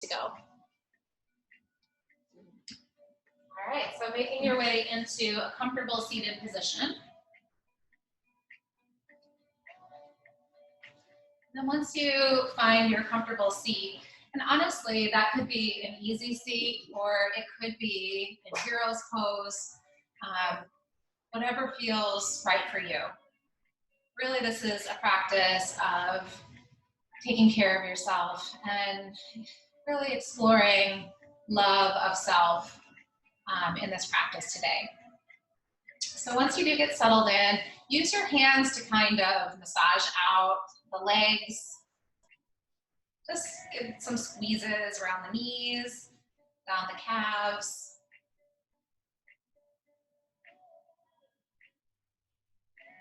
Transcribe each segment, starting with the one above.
to go. All right, so making your way into a comfortable seated position. And once you find your comfortable seat, and honestly, that could be an easy seat or it could be a hero's pose, whatever feels right for you. Really, this is a practice of taking care of yourself and really exploring love of self in this practice today. So once you do get settled in, use your hands to kind of massage out the legs. Just give some squeezes around the knees, down the calves.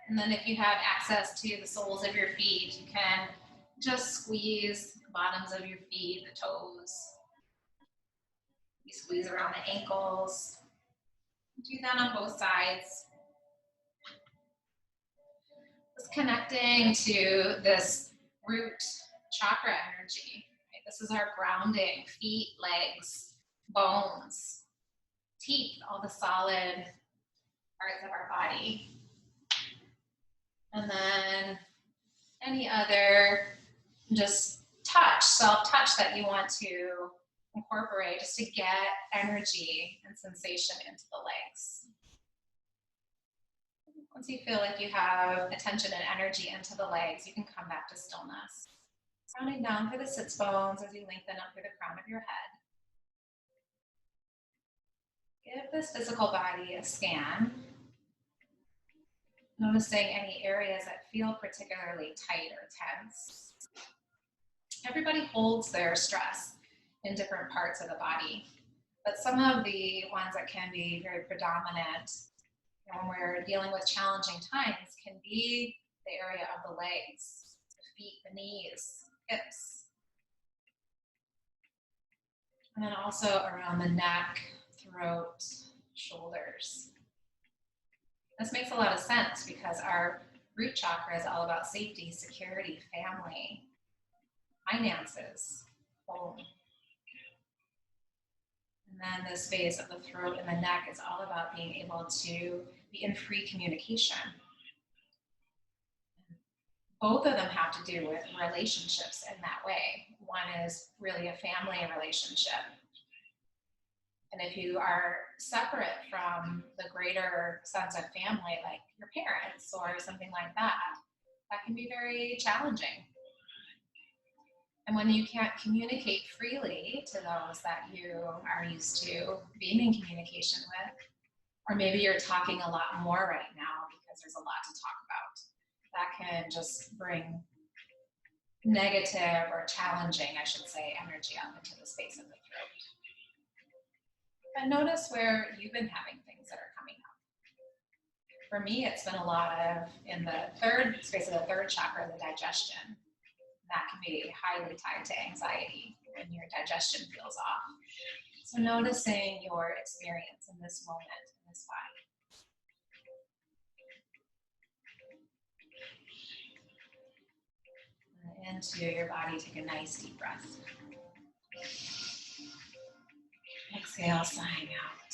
And then if you have access to the soles of your feet, you can just squeeze the bottoms of your feet, the toes. You squeeze around the ankles. Do that on both sides. Just connecting to this root chakra energy. Right? This is our grounding, feet, legs, bones, teeth, all the solid parts of our body. And then any other just touch, self-touch that you want to incorporate just to get energy and sensation into the legs. Once you feel like you have attention and energy into the legs, you can come back to stillness. Rounding down through the sits bones as you lengthen up through the crown of your head. Give this physical body a scan. Noticing any areas that feel particularly tight or tense. Everybody holds their stress in different parts of the body, but some of the ones that can be very predominant when we're dealing with challenging times can be the area of the legs, the feet, the knees, hips. And then also around the neck, throat, shoulders. This makes a lot of sense because our root chakra is all about safety, security, family, finances, home. And then the space of the throat and the neck is all about being able to be in free communication. Both of them have to do with relationships in that way. One is really a family relationship. And if you are separate from the greater sense of family, like your parents or something like that, that can be very challenging. And when you can't communicate freely to those that you are used to being in communication with, or maybe you're talking a lot more right now because there's a lot to talk about, that can just bring negative or challenging, I should say, energy up into the space of the throat. And notice where you've been having things that are coming up. For me, it's been a lot of in the third space of the third chakra, the digestion. That can be highly tied to anxiety when your digestion feels off. So noticing your experience in this moment, in this body. And into your body, take a nice deep breath. Exhale, sighing out.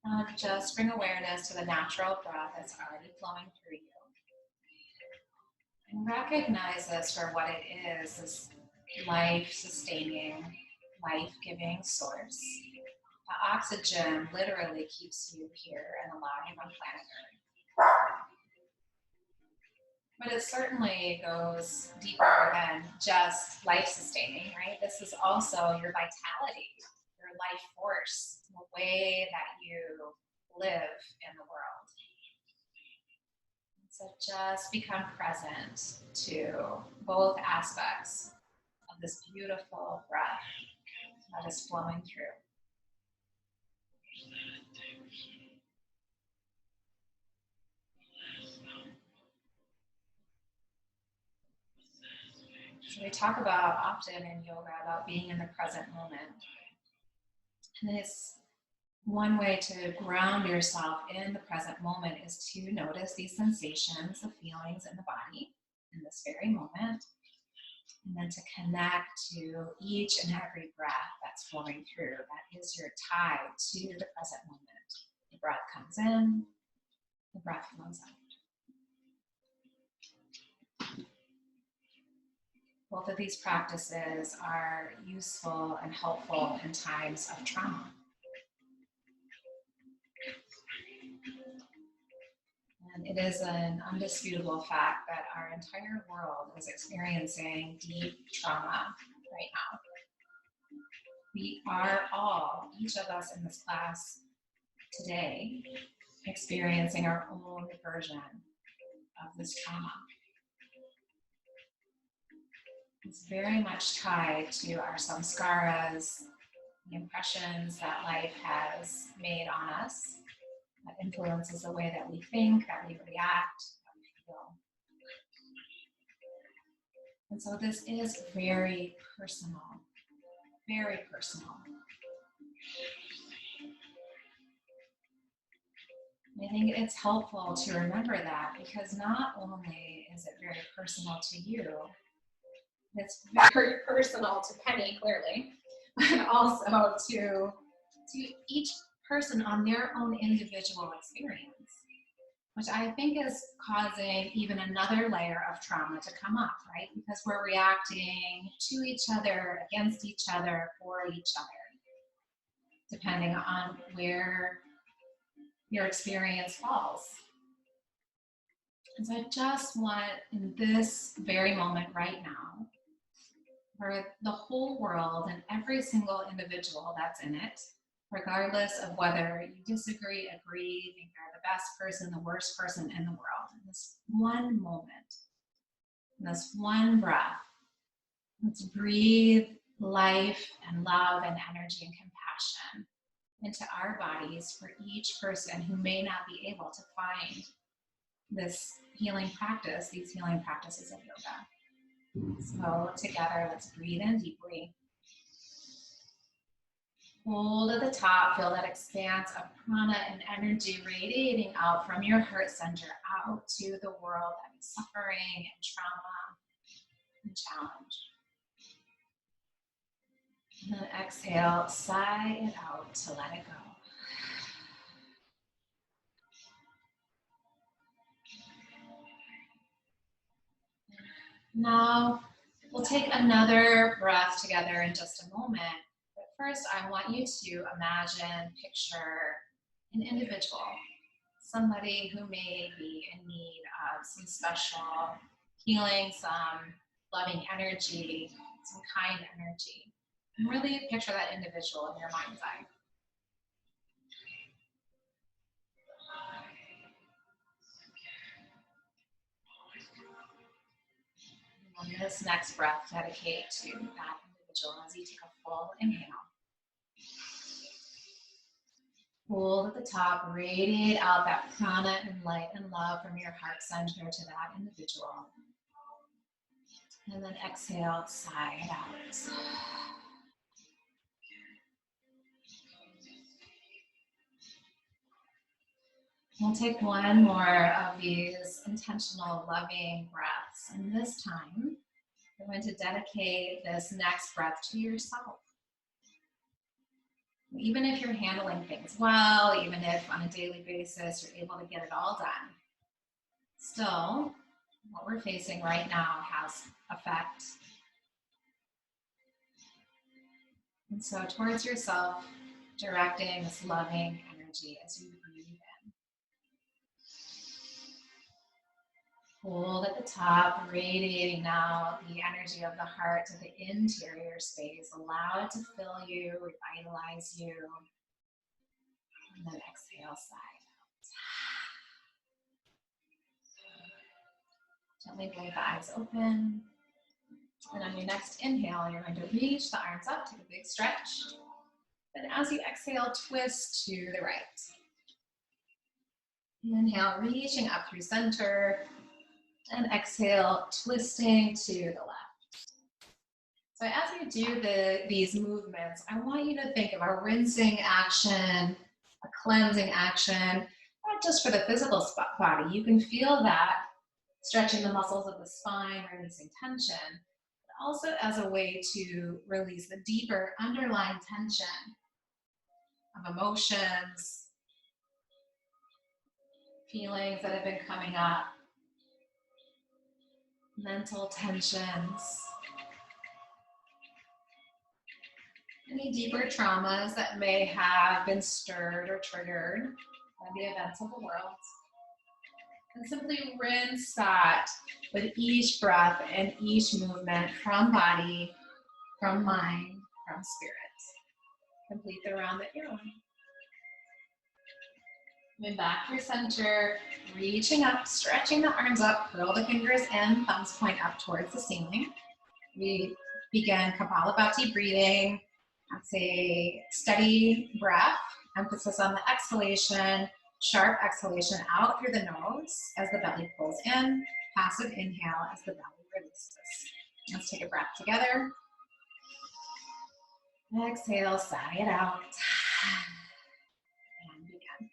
Now just bring awareness to the natural breath that's already flowing through you. And recognize this for what it is, this life-sustaining, life-giving source. The oxygen literally keeps you here and alive on planet Earth. But it certainly goes deeper than just life-sustaining, right? This is also your vitality, your life force, the way that you live in the world. So just become present to both aspects of this beautiful breath that is flowing through. So we talk about often in yoga about being in the present moment. And it's one way to ground yourself in the present moment is to notice these sensations, the feelings in the body. in this very moment. And then to connect to each and every breath that's flowing through. That is your tie to the present moment. The breath comes in, the breath flows out. Both of these practices are useful and helpful in times of trauma. And it is an undisputable fact that our entire world is experiencing deep trauma right now. We are all, each of us in this class today, experiencing our own version of this trauma. It's very much tied to our samskaras, the impressions that life has made on us, that influences the way that we think, that we react, that we feel. And so this is very personal, very personal. I think it's helpful to remember that, because not only is it very personal to you, it's very personal to Penny, clearly, but also to each person on their own individual experience, which I think is causing even another layer of trauma to come up, right? Because we're reacting to each other, against each other, for each other, depending on where your experience falls. And so I just want, in this very moment right now, for the whole world and every single individual that's in it, regardless of whether you disagree, agree, think they're the best person, the worst person in the world, in this one moment, in this one breath, let's breathe life and love and energy and compassion into our bodies for each person who may not be able to find this healing practice, these healing practices of yoga. So together, let's breathe in deeply. Hold at the top, feel that expanse of prana and energy radiating out from your heart center out to the world that is suffering and trauma and challenge. And then exhale, sigh it out to let it go. Now, we'll take another breath together in just a moment. But first, I want you to imagine, picture an individual, somebody who may be in need of some special healing, some loving energy, some kind energy. And really picture that individual in your mind's eye. And on this next breath, dedicate to that individual as you take a full inhale. Hold at the top, radiate out that prana and light and love from your heart center to that individual. And then exhale, sigh it out. We'll take one more of these intentional, loving breaths. And this time, you're going to dedicate this next breath to yourself. Even if you're handling things well, even if on a daily basis you're able to get it all done, still, what we're facing right now has effect. And so towards yourself, directing this loving energy as you breathe in. Hold at the top, radiating now the energy of the heart to the interior space. Allow it to fill you, revitalize you. And then exhale, sigh out. Gently blink the eyes open. And on your next inhale, you're going to reach the arms up, take a big stretch. Then as you exhale, twist to the right. Inhale, reaching up through center. And exhale, twisting to the left. So as you do these movements, I want you to think of a rinsing action, a cleansing action, not just for the physical body. You can feel that stretching the muscles of the spine, releasing tension, but also as a way to release the deeper underlying tension of emotions, feelings that have been coming up, mental tensions, any deeper traumas that may have been stirred or triggered by the events of the world. And simply rinse that with each breath and each movement from body, from mind, from spirit. Complete the round that you're on. Coming back to your center, reaching up, stretching the arms up, curl the fingers in, thumbs point up towards the ceiling. We begin Kapalabhati breathing. That's a steady breath, emphasis on the exhalation, sharp exhalation out through the nose as the belly pulls in, passive inhale as the belly releases. Let's take a breath together. Exhale, sigh it out. And begin.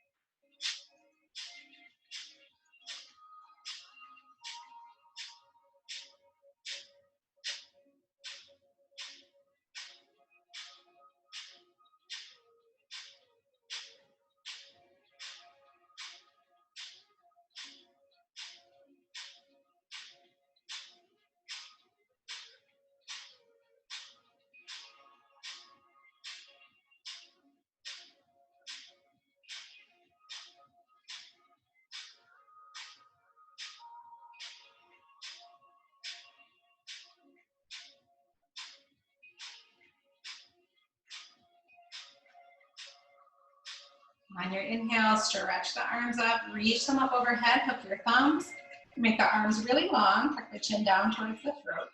On your inhale, stretch the arms up, reach them up overhead, hook your thumbs, make the arms really long, tuck the chin down towards the throat.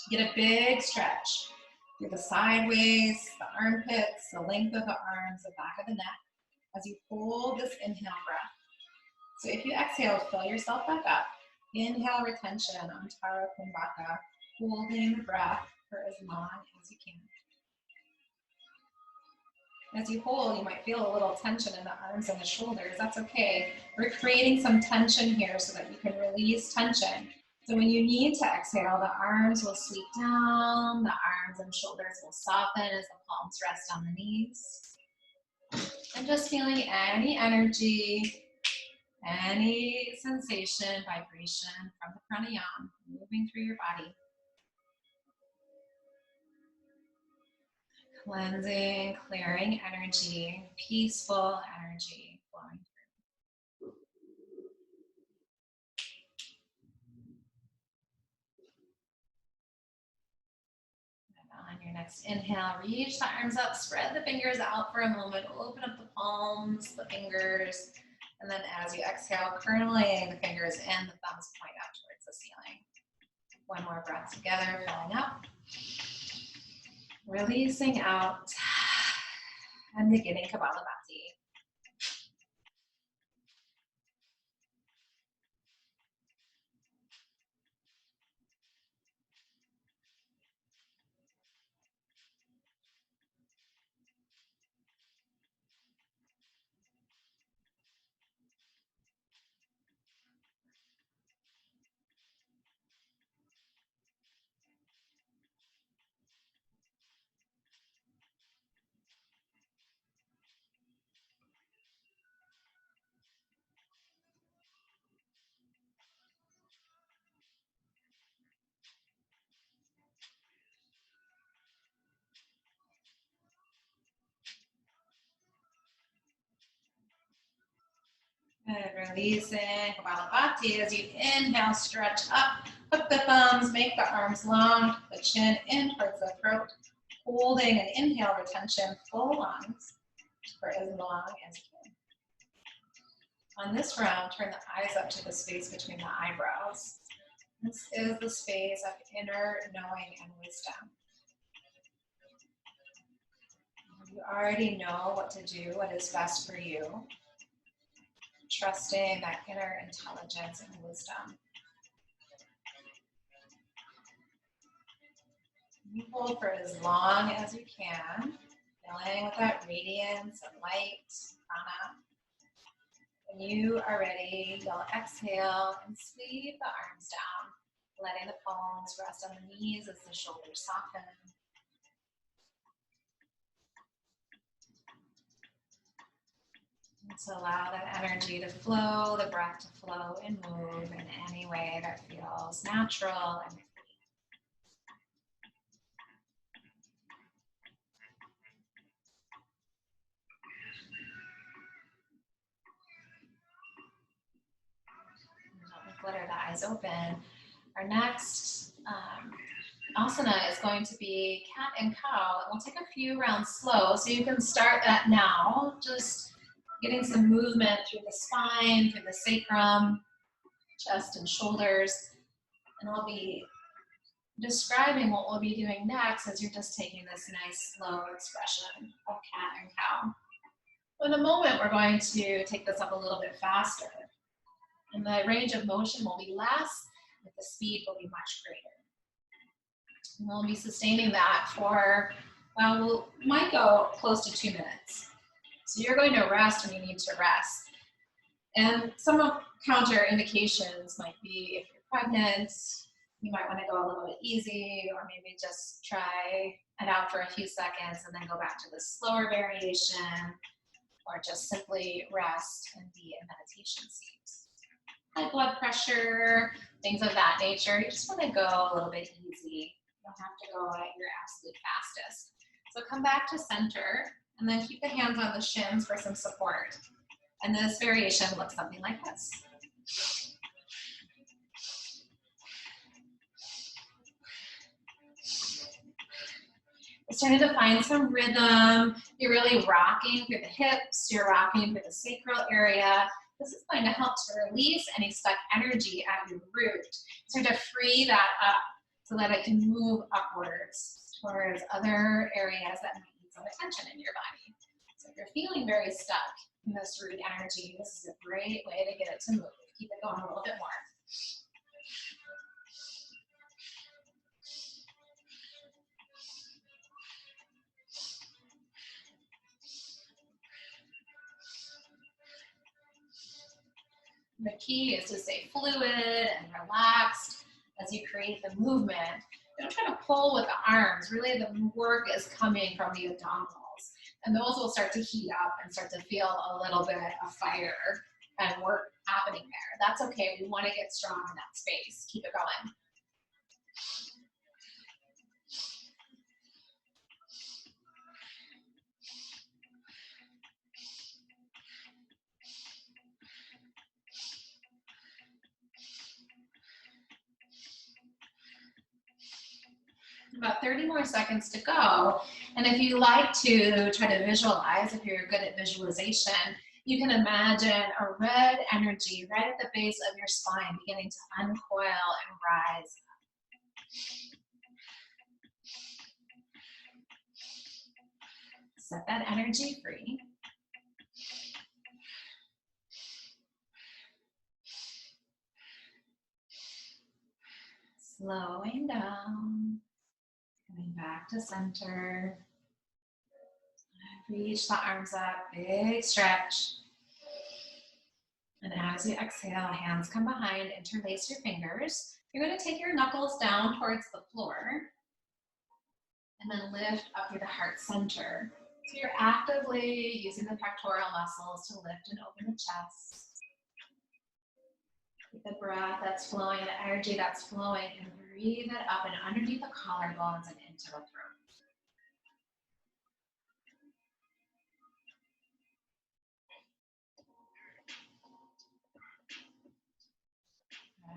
Get a big stretch through the sideways, the armpits, the length of the arms, the back of the neck, as you hold this inhale breath. So if you exhale, fill yourself back up. Inhale, retention, Antara Kumbhaka, holding the breath for as long as you can. As you hold, you might feel a little tension in the arms and the shoulders. That's okay. We're creating some tension here so that you can release tension. So when you need to exhale, the arms will sweep down, the arms and shoulders will soften as the palms rest on the knees. And just feeling any energy, any sensation, vibration from the pranayama moving through your body. Cleansing, clearing energy, peaceful energy flowing through. And on your next inhale, reach the arms up, spread the fingers out for a moment, open up the palms, the fingers, and then as you exhale, curling the fingers in, the thumbs point up towards the ceiling. One more breath together, filling up. Releasing out and beginning Kapalabhati. And releasing Kapalabhati as you inhale, stretch up, hook the thumbs, make the arms long, the chin in towards the throat, holding an inhale retention, full lungs for as long as you can. On this round, turn the eyes up to the space between the eyebrows. This is the space of inner knowing and wisdom. You already know what to do, what is best for you. Trusting that inner intelligence and wisdom. You hold for as long as you can, filling with that radiance of light, prana. When you are ready, you'll exhale and sweep the arms down, letting the palms rest on the knees as the shoulders soften. And so allow that energy to flow, the breath to flow and move in any way that feels natural and free. Flutter the eyes open. Our next asana is going to be cat and cow. We'll take a few rounds slow, so you can start that now. Just getting some movement through the spine, through the sacrum, chest and shoulders. And I'll be describing what we'll be doing next as you're just taking this nice slow expression of cat and cow. In a moment, we're going to take this up a little bit faster. And the range of motion will be less, but the speed will be much greater. And we'll be sustaining that for, we might go close to 2 minutes. So you're going to rest when you need to rest. And some of counter indications might be if you're pregnant, you might want to go a little bit easy, or maybe just try it out for a few seconds and then go back to the slower variation, or just simply rest and be in meditation seats. High blood pressure, things of that nature, you just want to go a little bit easy. You don't have to go at your absolute fastest. So come back to center, and then keep the hands on the shins for some support. And this variation looks something like this. Starting to find some rhythm. You're really rocking through the hips, you're rocking through the sacral area. This is going to help to release any stuck energy at your root. Start to free that up so that it can move upwards towards other areas that might need some attention in your body. So if you're feeling very stuck in this root energy, this is a great way to get it to move. Keep it going a little bit more. The key is to stay fluid and relaxed as you create the movement. Don't try to pull with the arms. Really, the work is coming from the abdominals. And those will start to heat up and start to feel a little bit of fire and work happening there. That's okay. We want to get strong in that space. Keep it going. About 30 more seconds to go. And if you like to try to visualize, if you're good at visualization, you can imagine a red energy right at the base of your spine beginning to uncoil and rise up. Set that energy free. Slowing down. Coming back to center. Reach the arms up, big stretch. And as you exhale, hands come behind, interlace your fingers. You're going to take your knuckles down towards the floor and then lift up through the heart center. So you're actively using the pectoral muscles to lift and open the chest. With the breath that's flowing, the energy that's flowing, and breathe it up and underneath the collarbones and into the throat.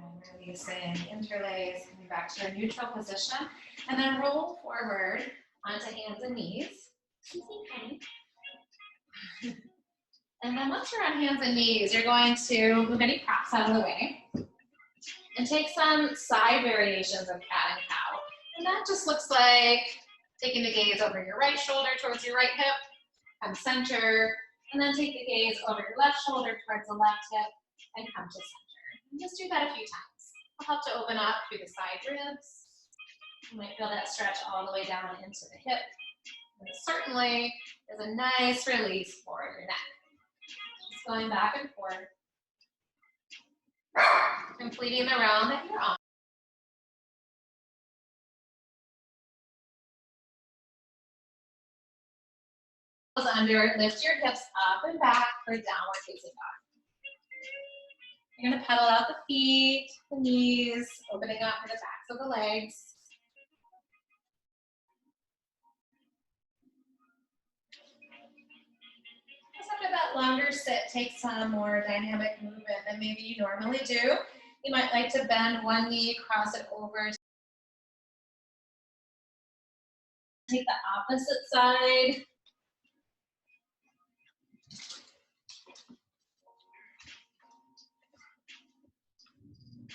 And releasing, interlace, coming back to your neutral position, and then roll forward onto hands and knees. And then once you're on hands and knees, you're going to move any props out of the way and take some side variations of cat and cow. And that just looks like taking the gaze over your right shoulder towards your right hip, come center, and then take the gaze over your left shoulder towards the left hip and come to center. And just do that a few times. It'll help to open up through the side ribs. You might feel that stretch all the way down into the hip. And it certainly is a nice release for your neck. going back and forth, completing the round that you're on. Under, lift your hips up and back for downward facing dog. You're gonna pedal out the feet, the knees, opening up for the backs of the legs. Just after that longer sit, take some more dynamic movement than maybe you normally do. You might like to bend one knee, cross it over. Take the opposite side.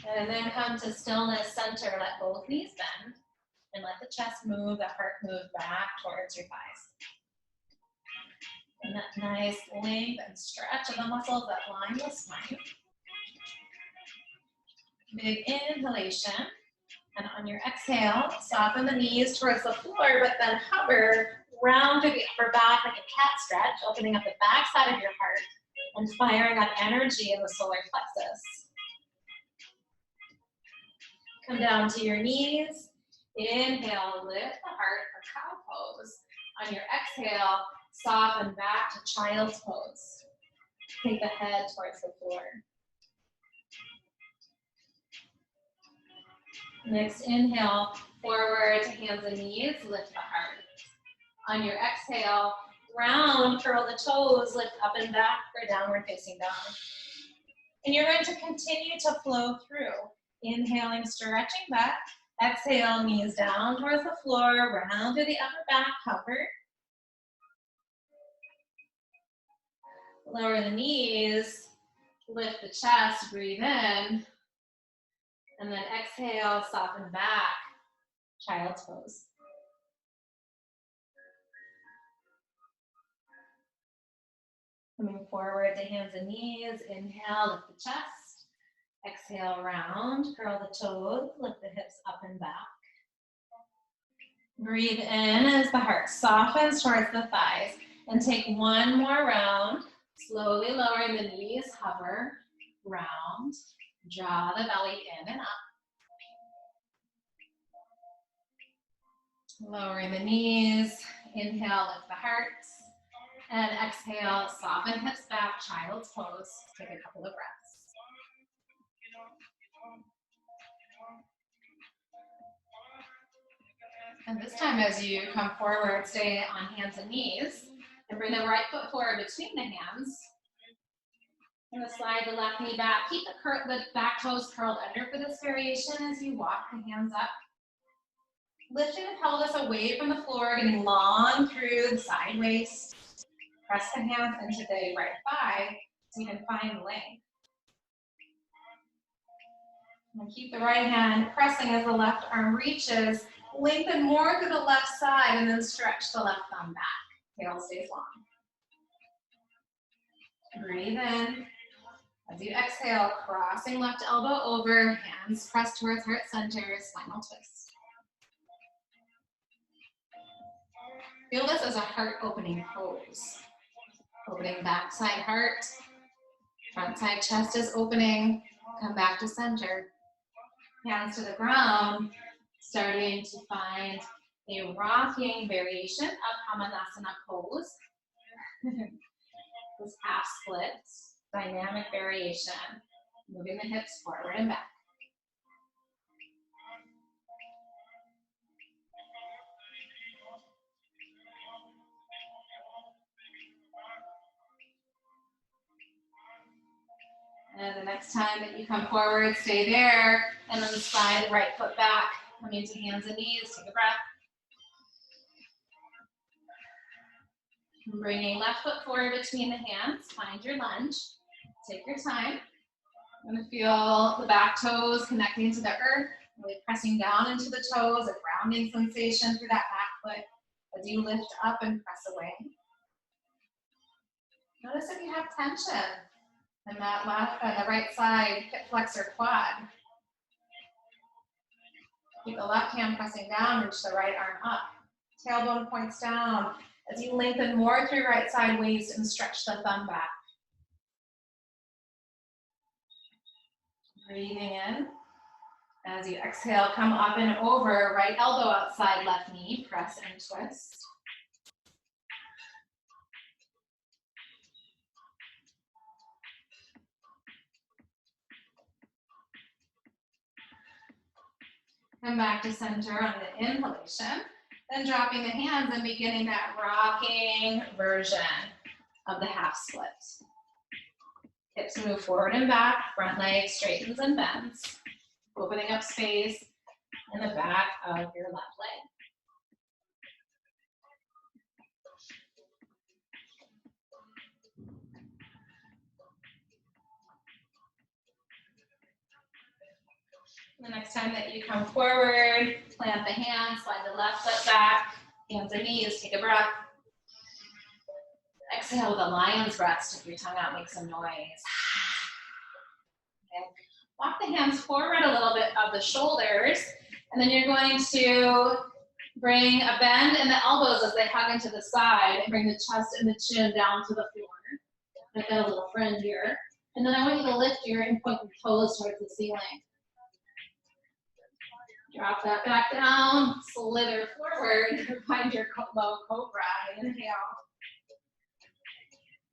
And then come to stillness center. Let both knees bend and let the chest move, the heart move back towards your thighs. And that nice length and stretch of the muscles that line the spine. Big inhalation. And on your exhale, soften the knees towards the floor, but then hover round through the upper back like a cat stretch, opening up the back side of your heart and firing up energy in the solar plexus. Come down to your knees. Inhale, lift the heart for cow pose. On your exhale, soften back to child's pose. Take the head towards the floor. Next inhale, forward to hands and knees, lift the heart. On your exhale, round, curl the toes, lift up and back for downward facing dog. And you're going to continue to flow through. Inhaling, stretching back. Exhale, knees down towards the floor, round through the upper back, hover. Lower the knees, lift the chest, breathe in. And then exhale, soften back, child's pose. Coming forward to hands and knees, inhale, lift the chest. Exhale, round, curl the toes, lift the hips up and back. Breathe in as the heart softens towards the thighs. And take one more round, slowly lowering the knees, hover, round, draw the belly in and up. Lowering the knees, inhale, lift the heart. And exhale, soften hips back, child's pose. Take a couple of breaths. And this time as you come forward, stay on hands and knees. And bring the right foot forward between the hands. And slide the left knee back. Keep the back toes curled under for this variation as you walk the hands up. Lifting the pelvis away from the floor, getting long through the side waist. Press the hands into the right thigh so you can find length. And keep the right hand pressing as the left arm reaches. Lengthen more to the left side and then stretch the left thumb back. Tail stays long. Breathe in. As you exhale, crossing left elbow over, hands pressed towards heart center, spinal twist. Feel this as a heart opening pose. Opening back side heart, front side chest is opening, come back to center. Hands to the ground, starting to find a rocking variation of Hamanasana pose. This half split, dynamic variation, moving the hips forward and back. And the next time that you come forward, stay there, and then slide the right foot back, coming to hands and knees, take a breath. And bringing left foot forward between the hands, find your lunge. Take your time. You're gonna feel the back toes connecting to the earth, really pressing down into the toes, a grounding sensation through that back foot as you lift up and press away. Notice if you have tension. And that left, the right side, hip flexor quad. Keep the left hand pressing down, reach the right arm up. Tailbone points down as you lengthen more through right side waist and stretch the thumb back. Breathing in. As you exhale, come up and over, right elbow outside left knee, press and twist. Come back to center on the inhalation, then dropping the hands and beginning that rocking version of the half split. Hips move forward and back, front leg straightens and bends, opening up space in the back of your left leg. The next time that you come forward, plant the hands, slide the left foot back, hands and knees, take a breath. Exhale with a lion's breath, stick your tongue out, make some noise. Okay. Walk the hands forward a little bit of the shoulders, and then you're going to bring a bend in the elbows as they hug into the side, and bring the chest and the chin down to the floor. I've got a little friend here. And then I want you to lift your and point your toes towards the ceiling. Drop that back down, slither forward, find your low cobra. Inhale.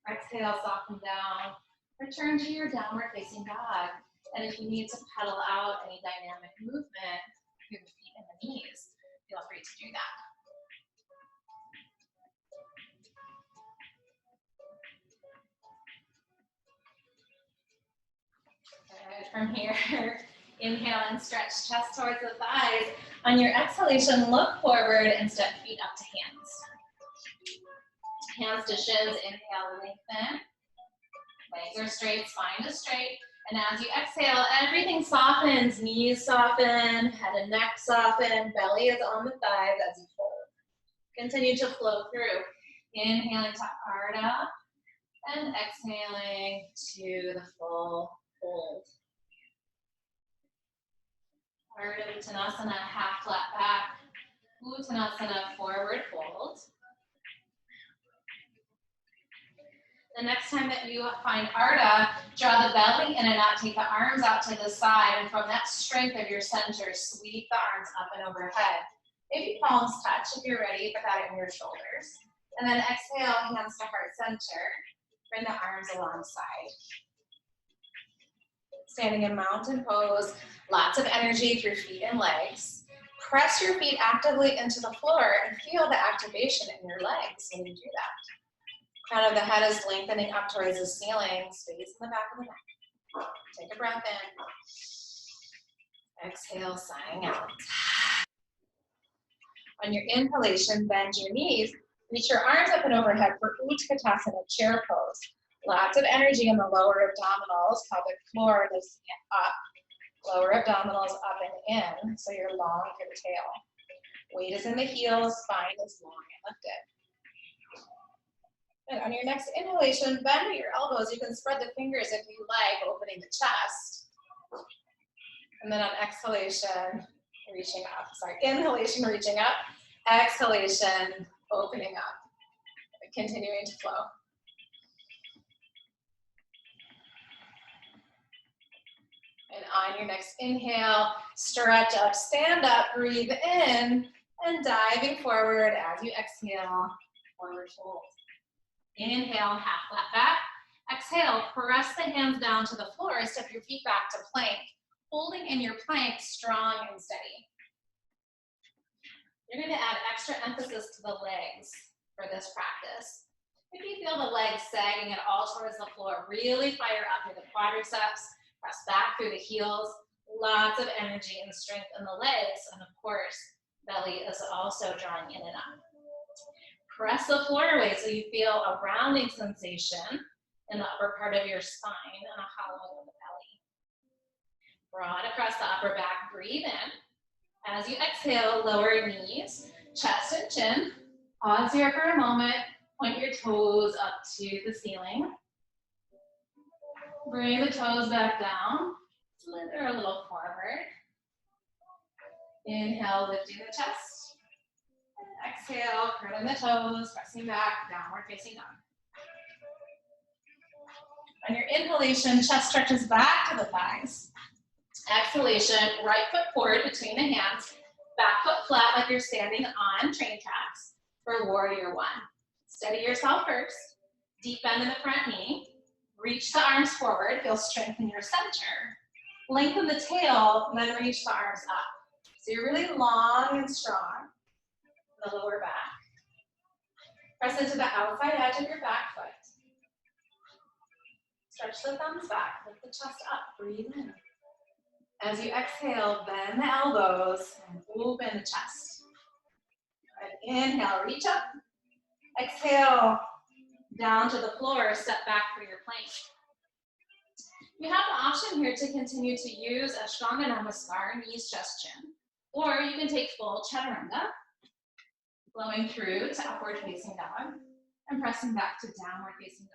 Exhale, soften down. Return to your downward facing dog. And if you need to pedal out any dynamic movement through the feet and the knees, feel free to do that. Good. From here, inhale and stretch chest towards the thighs. On your exhalation, look forward and step feet up to hands. Hands to shins, inhale, lengthen. Legs are straight, spine is straight. And as you exhale, everything softens. Knees soften, head and neck soften, belly is on the thighs as you fold. Continue to flow through. Inhaling to Ardha and exhaling to the full fold. Ardha Uttanasana, half flat back. Uttanasana, forward fold. The next time that you find Ardha, draw the belly in and out, take the arms out to the side, and from that strength of your center, sweep the arms up and overhead. Maybe palms touch if you're ready, put that in your shoulders. And then exhale, hands to heart center. Bring the arms alongside. Standing in mountain pose, lots of energy through feet and legs. Press your feet actively into the floor and feel the activation in your legs when you do that. Crown of the head is lengthening up towards the ceiling, space in the back of the neck. Take a breath in. Exhale, sighing out. On your inhalation, bend your knees. Reach your arms up and overhead for Utkatasana, chair pose. Lots of energy in the lower abdominals, pelvic floor lifts up. Lower abdominals up and in, so you're long through the tail. Weight is in the heels, spine is long and lifted. And on your next inhalation, bend your elbows. You can spread the fingers if you like, opening the chest. And then on exhalation, reaching up. Sorry, inhalation, reaching up. Exhalation, opening up. Continuing to flow. And on your next inhale, stretch up, stand up, breathe in, and diving forward as you exhale, forward fold. Inhale, half flat back. Exhale, press the hands down to the floor, step your feet back to plank. Holding in your plank, strong and steady. You're going to add extra emphasis to the legs for this practice. If you feel the legs sagging at all towards the floor, really fire up through the quadriceps, press back through the heels, lots of energy and strength in the legs, and of course, belly is also drawing in and up. Press the floor away so you feel a rounding sensation in the upper part of your spine and a hollowing of the belly. Broad across the upper back, breathe in. As you exhale, lower knees, chest and chin. Pause here for a moment, point your toes up to the ceiling. Bring the toes back down, slither a little forward. Inhale, lifting the chest. Exhale, curling the toes, pressing back, downward facing dog. On your inhalation, chest stretches back to the thighs. Exhalation, right foot forward between the hands, back foot flat like you're standing on train tracks for warrior one. Steady yourself first, deep bend in the front knee, reach the arms forward, feel strength in your center, lengthen the tail, and then reach the arms up. So you're really long and strong in the lower back. Press into the outside edge of your back foot. Stretch the thumbs back, lift the chest up, breathe in. As you exhale, bend the elbows and open the chest. Good. Inhale, reach up. Exhale, down to the floor, step back for your plank. You have the option here to continue to use Ashtanga Namaskar, knees, chest, chin. Or you can take full chaturanga, flowing through to upward facing dog, and pressing back to downward facing dog.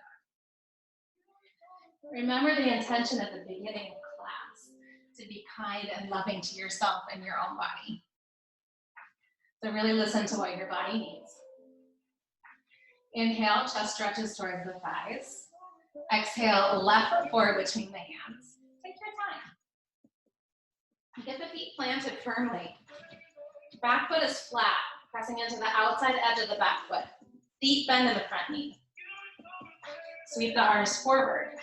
Remember the intention at the beginning of class, to be kind and loving to yourself and your own body. So really listen to what your body needs. Inhale, chest stretches towards the thighs. Exhale, left foot forward between the hands. Take your time. Get the feet planted firmly. Back foot is flat, pressing into the outside edge of the back foot. Deep bend in the front knee. Sweep the arms forward.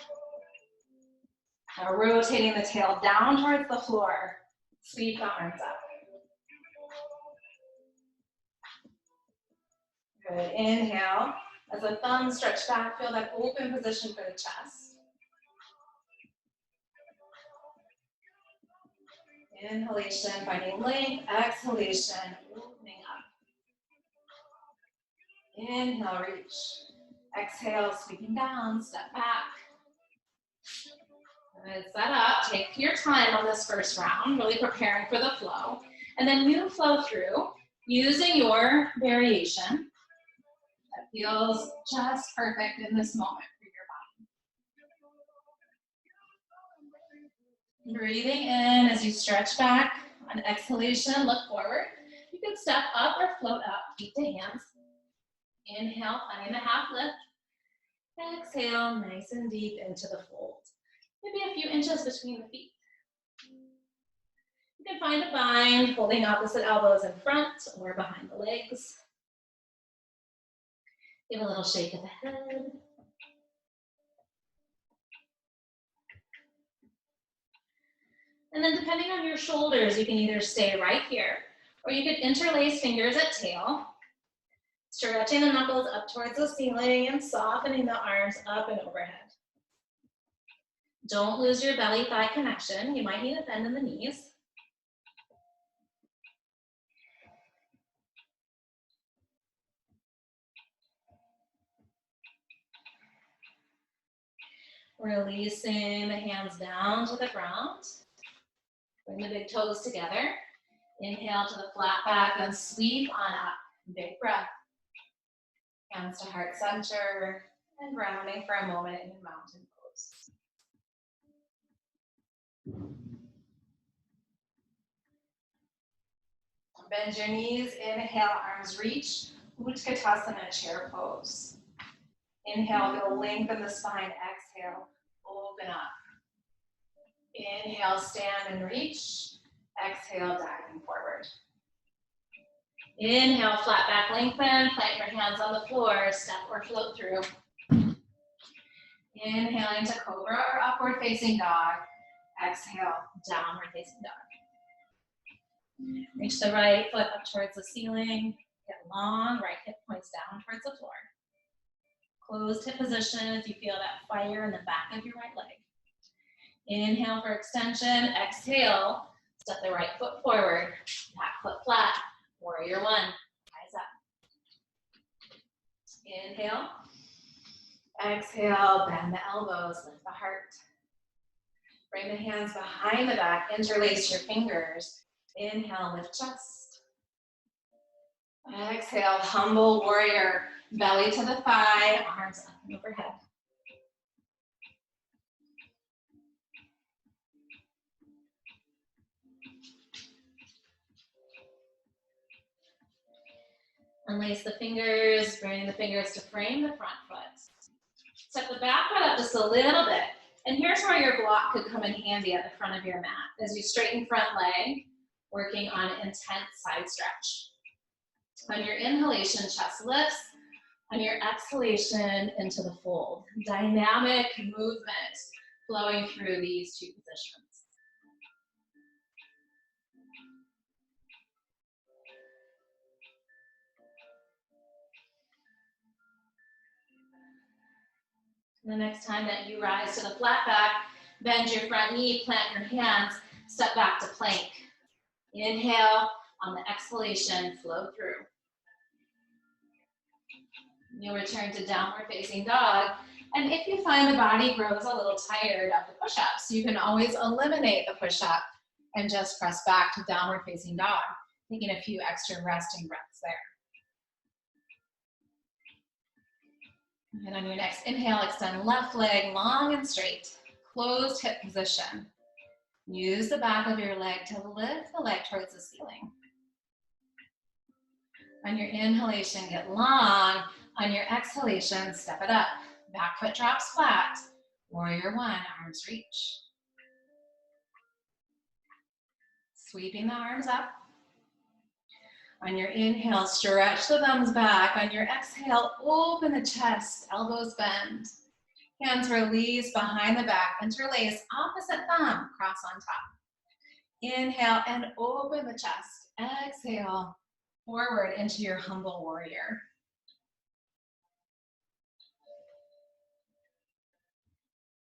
Now rotating the tail down towards the floor. Sweep the arms up. Good. Inhale. As the thumbs stretch back, feel that open position for the chest. Inhalation, finding length. Exhalation, opening up. Inhale, reach. Exhale, sweeping down, step back. Good. Set up. Take your time on this first round, really preparing for the flow. And then you flow through using your variation. That feels just perfect in this moment for your body. Breathing in as you stretch back. On exhalation, look forward. You can step up or float up, feet to hands. Inhale, finding the half lift. Exhale, nice and deep into the fold. Maybe a few inches between the feet. You can find a bind, holding opposite elbows in front or behind the legs. Give a little shake of the head. And then depending on your shoulders, you can either stay right here, or you could interlace fingers at tail, stretching the knuckles up towards the ceiling and softening the arms up and overhead. Don't lose your belly-thigh connection. You might need a bend in the knees. Releasing the hands down to the ground. Bring the big toes together. Inhale to the flat back, then sweep on up. Big breath. Hands to heart center, and grounding for a moment in mountain pose. Bend your knees, inhale, arms reach, Utkatasana, chair pose. Inhale, feel lengthen the spine, exhale, open up. Inhale, stand and reach, exhale, diving forward. Inhale, flat back, lengthen, plant your hands on the floor, step or float through. Inhaling to cobra or upward facing dog. Exhale, downward facing dog. Reach the right foot up towards the ceiling. Get long, right hip points down towards the floor. Closed hip position if you feel that fire in the back of your right leg. Inhale for extension. Exhale, step the right foot forward. Back foot flat. Warrior one. Eyes up. Inhale. Exhale, bend the elbows, lift the heart. Bring the hands behind the back, interlace your fingers. Inhale, lift chest. Exhale, humble warrior, belly to the thigh, arms up and overhead. Unlace the fingers, bring the fingers to frame the front foot. Step the back foot up just a little bit. And here's where your block could come in handy at the front of your mat. as you straighten front leg, working on intense side stretch. On your inhalation, chest lifts. On your exhalation, into the fold. Dynamic movement flowing through these two positions. The next time that you rise to the flat back, bend your front knee, plant your hands, step back to plank. Inhale, on the exhalation, flow through. You'll return to downward facing dog. And if you find the body grows a little tired of the push-ups, you can always eliminate the push-up and just press back to downward facing dog, taking a few extra resting breaths there. And on your next inhale, extend left leg long and straight, closed hip position. Use the back of your leg to lift the leg towards the ceiling. On your inhalation, get long. On your exhalation, step it up. Back foot drops flat. Warrior one, arms reach. Sweeping the arms up. On your inhale, stretch the thumbs back. On your exhale, open the chest, elbows bend. Hands release behind the back, interlace, opposite thumb, cross on top. Inhale and open the chest. Exhale, forward into your humble warrior.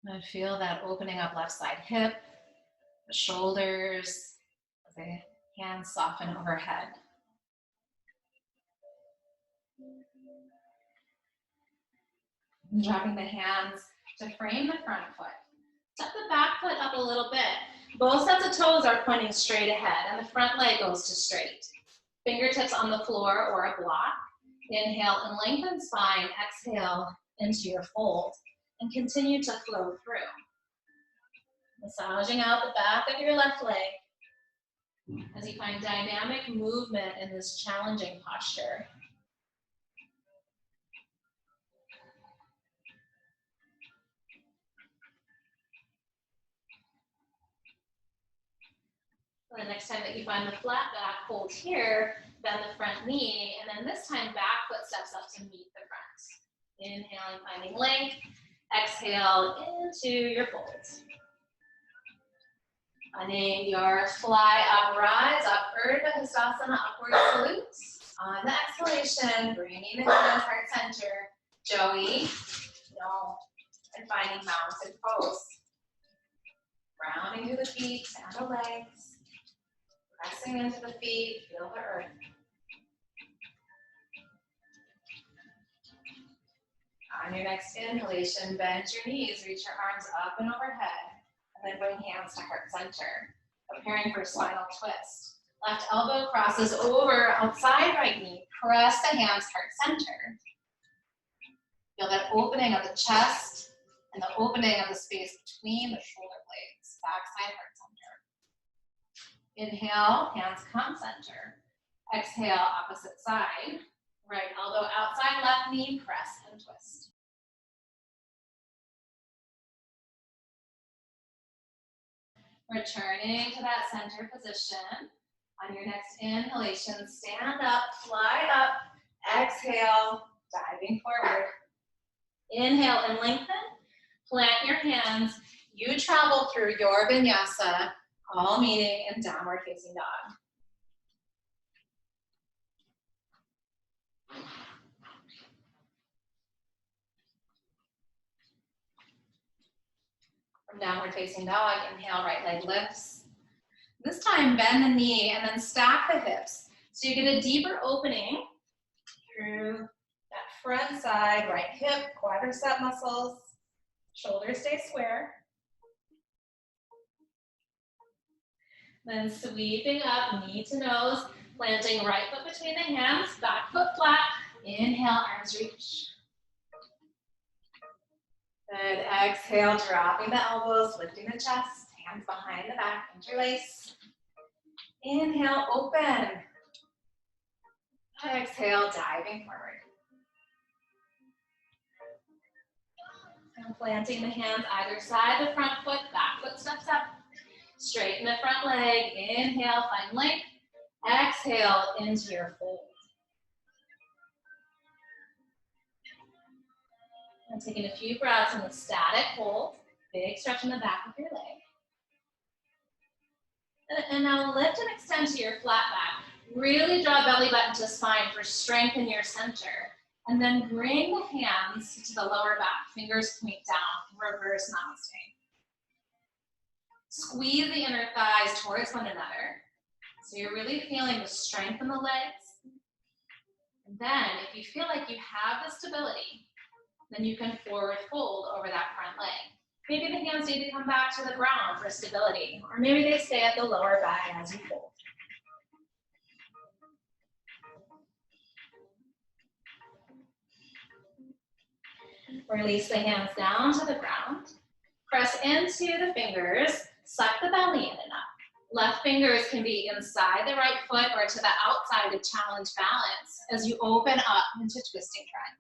And feel that opening up left side hip, the shoulders, the hands soften overhead. And dropping the hands to frame the front foot. Step the back foot up a little bit. Both sets of toes are pointing straight ahead and the front leg goes to straight. Fingertips on the floor or a block. Inhale and lengthen spine. Exhale into your fold and continue to flow through. Massaging out the back of your left leg as you find dynamic movement in this challenging posture. The next time that you find the flat back, hold here, bend the front knee, and then this time back foot steps up to meet the front. Inhaling, finding length. Exhale into your folds. Finding your fly up, rise up, Urdhva Hastasana, upward salute. On the exhalation, bringing the hands heart center, Joey, no, and finding mounted pose. Rounding through the feet and the legs. Pressing into the feet, feel the earth. On your next inhalation, bend your knees, reach your arms up and overhead, and then bring hands to heart center, preparing for spinal twist. Left elbow crosses over outside right knee, press the hands heart center. Feel that opening of the chest and the opening of the space between the shoulder blades, backside heart center. Inhale, hands come center. Exhale, opposite side. Right elbow outside, left knee, press and twist. Returning to that center position. On your next inhalation, stand up, fly up. Exhale, diving forward. Inhale and lengthen. Plant your hands. You travel through your vinyasa, all meeting in downward facing dog. From downward facing dog, inhale, right leg lifts. This time, bend the knee and then stack the hips. So you get a deeper opening through that front side, right hip, quadricep muscles. Shoulders stay square. Then sweeping up, knee to nose, planting right foot between the hands, back foot flat. Inhale, arms reach. Good, exhale, dropping the elbows, lifting the chest, hands behind the back, interlace. Inhale, open. Exhale, diving forward. And planting the hands either side, the front foot, back foot steps up. Straighten the front leg. Inhale, find length. Exhale into your fold. And taking a few breaths in the static hold. Big stretch in the back of your leg. And now lift and extend to your flat back. Really draw belly button to spine for strength in your center. And then bring the hands to the lower back. Fingers point down. Reverse namaste. Squeeze the inner thighs towards one another. So you're really feeling the strength in the legs. And then if you feel like you have the stability, then you can forward fold over that front leg. Maybe the hands need to come back to the ground for stability, or maybe they stay at the lower back as you fold. Release the hands down to the ground. Press into the fingers, suck the belly in and up. Left fingers can be inside the right foot or to the outside to challenge balance as you open up into twisting triangle.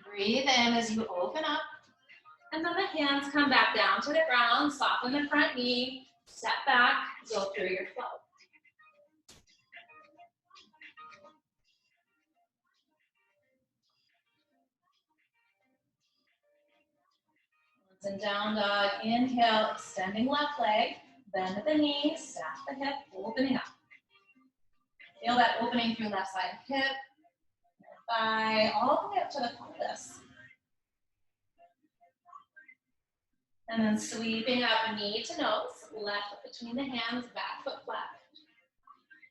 Breathe in as you open up, and then the hands come back down to the ground, soften the front knee, step back, go through your flow. And down dog, inhale, extending left leg, bend at the knee, stack the hip, opening up. Feel that opening through left side hip, thigh, all the way up to the pelvis. And then sweeping up knee to nose, left foot between the hands, back foot flat.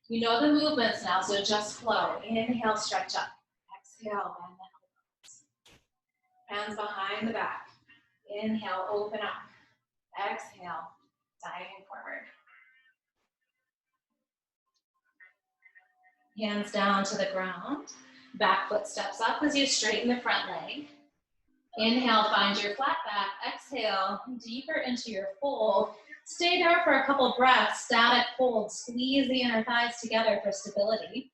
You know the movements now, so just flow. Inhale, stretch up. Exhale, bend the elbows. Hands behind the back. Inhale, open up. Exhale, diving forward. Hands down to the ground. Back foot steps up as you straighten the front leg. Inhale, find your flat back. Exhale, deeper into your fold. Stay there for a couple breaths. Static hold. Squeeze the inner thighs together for stability.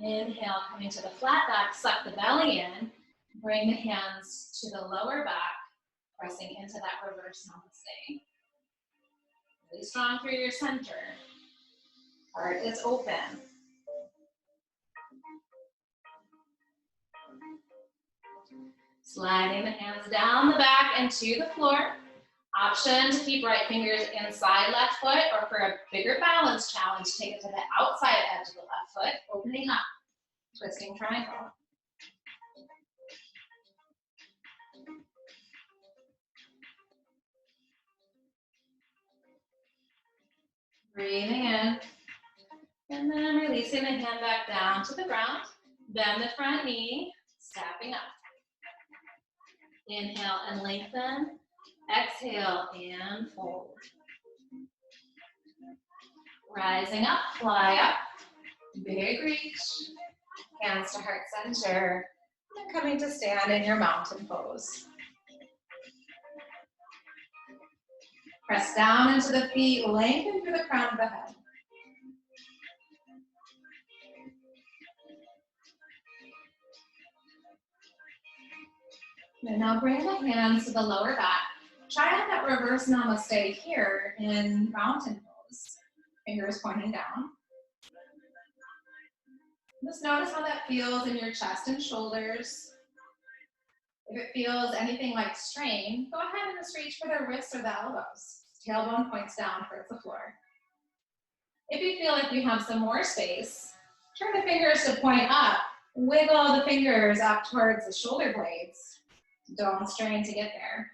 Inhale, coming to the flat back, suck the belly in. Bring the hands to the lower back, pressing into that reverse namaste. Really strong through your center. Heart is open. Sliding the hands down the back and to the floor. Option to keep right fingers inside left foot, or for a bigger balance challenge, take it to the outside edge of the left foot, opening up, twisting triangle. Breathing in, and then releasing the hand back down to the ground. Bend the front knee, stepping up. Inhale and lengthen. Exhale and fold. Rising up, fly up. Big reach. Hands to heart center. And coming to stand in your mountain pose. Press down into the feet, lengthen through the crown of the head. And now bring the hands to the lower back. Try out that reverse namaste here in mountain pose. Fingers pointing down. Just notice how that feels in your chest and shoulders. If it feels anything like strain, go ahead and just reach for the wrists or the elbows. Tailbone points down towards the floor. If you feel like you have some more space, turn the fingers to point up. Wiggle the fingers up towards the shoulder blades. Don't strain to get there.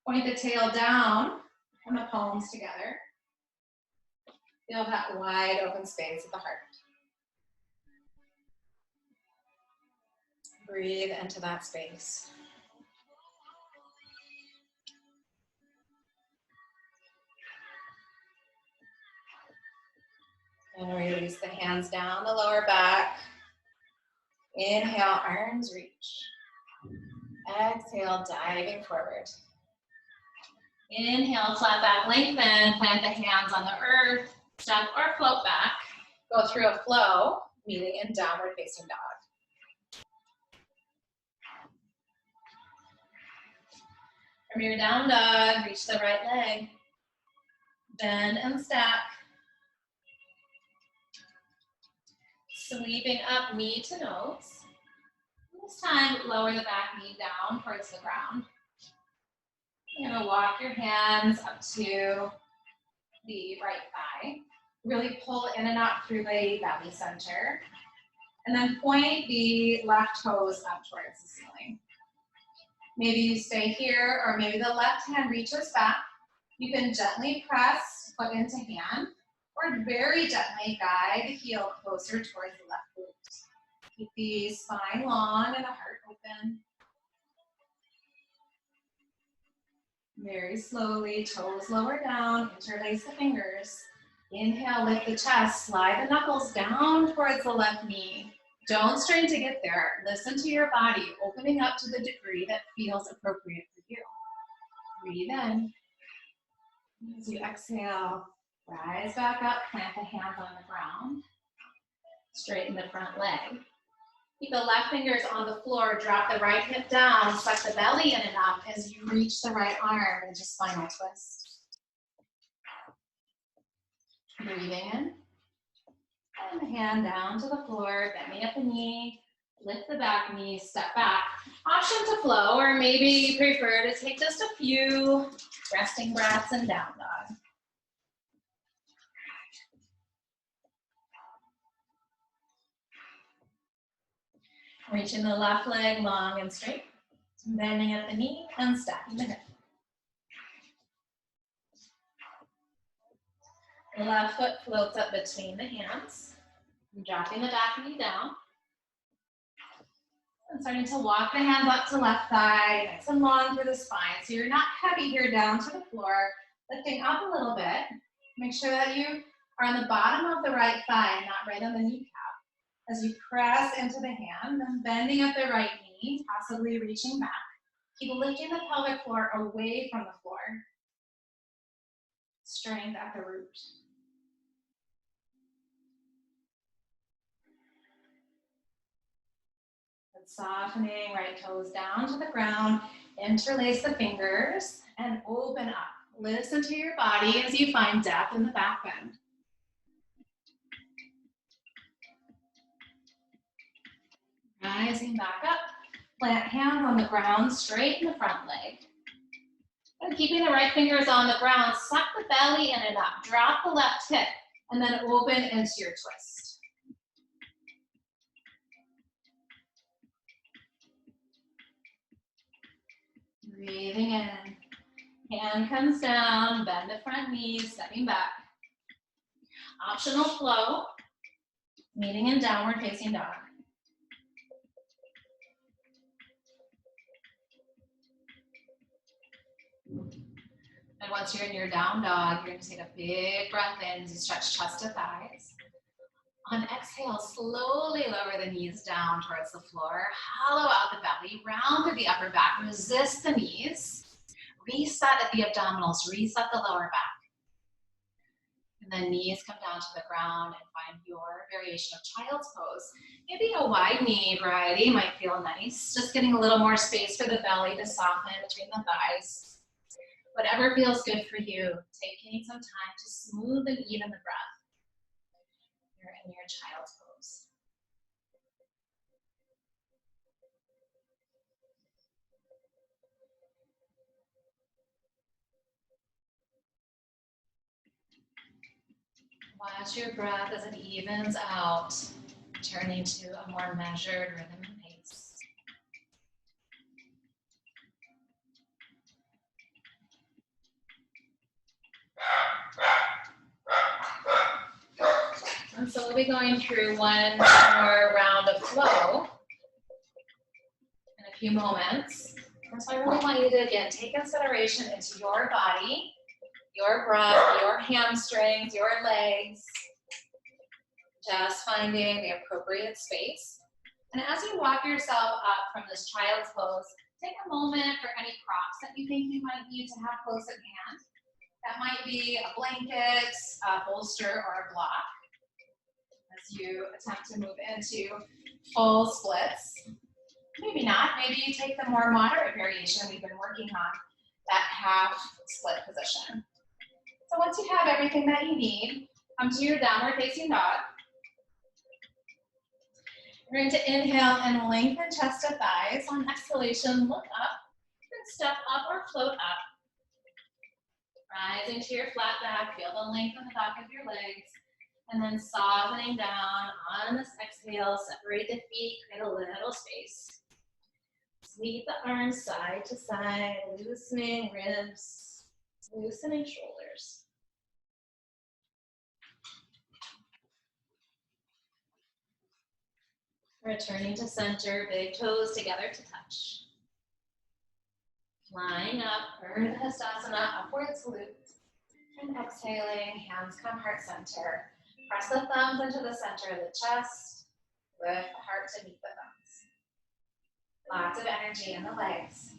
Point the tail down and the palms together. Feel that wide open space at the heart. Breathe into that space. And release the hands down the lower back. Inhale, arms reach. Exhale, diving forward. Inhale, flat back, lengthen, plant the hands on the earth, step or float back. Go through a flow, meeting in downward facing dog. From your down dog, reach the right leg. Bend and stack. Sweeping up knee to nose. This time, lower the back knee down towards the ground. You're gonna walk your hands up to the right thigh. Really pull in and out through the belly center. And then point the left toes up towards the ceiling. Maybe you stay here, or maybe the left hand reaches back. You can gently press foot into hand, or very gently guide the heel closer towards the left glute. Keep the spine long and the heart open. Very slowly, toes lower down, interlace the fingers. Inhale, lift the chest, slide the knuckles down towards the left knee. Don't strain to get there. Listen to your body, opening up to the degree that feels appropriate for you. Breathe in. As you exhale, rise back up, plant the hands on the ground. Straighten the front leg. Keep the left fingers on the floor, drop the right hip down, suck the belly in and up as you reach the right arm into spinal twist. Breathing in. And the hand down to the floor, bending at the knee, lift the back knee, step back. Option to flow, or maybe you prefer to take just a few resting breaths and down dog. Reaching the left leg long and straight, bending at the knee and stacking the hip. The left foot floats up between the hands, dropping the back knee down. And starting to walk the hands up to left thigh, nice and long through the spine. So you're not heavy here down to the floor, lifting up a little bit. Make sure that you are on the bottom of the right thigh, not right on the kneecap. As you press into the hand, then bending at the right knee, possibly reaching back. Keep lifting the pelvic floor away from the floor. Strength at the root. And softening, right toes down to the ground. Interlace the fingers and open up. Listen to your body as you find depth in the back bend. Rising back up, plant hands on the ground, straighten the front leg. And keeping the right fingers on the ground, suck the belly in and up. Drop the left hip, and then open into your twist. Breathing in. Hand comes down, bend the front knee, stepping back. Optional flow, meeting in downward facing dog. And once you're in your down dog, you're going to take a big breath in as you stretch chest to thighs. On exhale, slowly lower the knees down towards the floor. Hollow out the belly, round through the upper back. Resist the knees. Reset at the abdominals. Reset the lower back. And then knees come down to the ground and find your variation of child's pose. Maybe a wide knee variety might feel nice. Just getting a little more space for the belly to soften between the thighs. Whatever feels good for you, taking some time to smooth and even the breath. You're in your child's pose. Watch your breath as it evens out, turning to a more measured rhythm and pace. And so we'll be going through one more round of flow in a few moments. And so I really want you to, again, take consideration into your body, your breath, your hamstrings, your legs. Just finding the appropriate space. And as you walk yourself up from this child's pose, take a moment for any props that you think you might need to have close at hand. That might be a blanket, a bolster, or a block as you attempt to move into full splits. Maybe not. Maybe you take the more moderate variation we've been working on, that half split position. So once you have everything that you need, come to your downward facing dog. We're going to inhale and lengthen chest to thighs. On exhalation, look up, and step up or float up. Rising to your flat back, feel the length of the back of your legs, and then softening down on this exhale, separate the feet, create a little space. Sweep the arms side to side, loosening ribs, loosening shoulders. Returning to center, big toes together to touch. Flying up, Urdhva upward salute. And exhaling, hands come heart center. Press the thumbs into the center of the chest. Lift the heart to meet the thumbs. Lots of energy in the legs.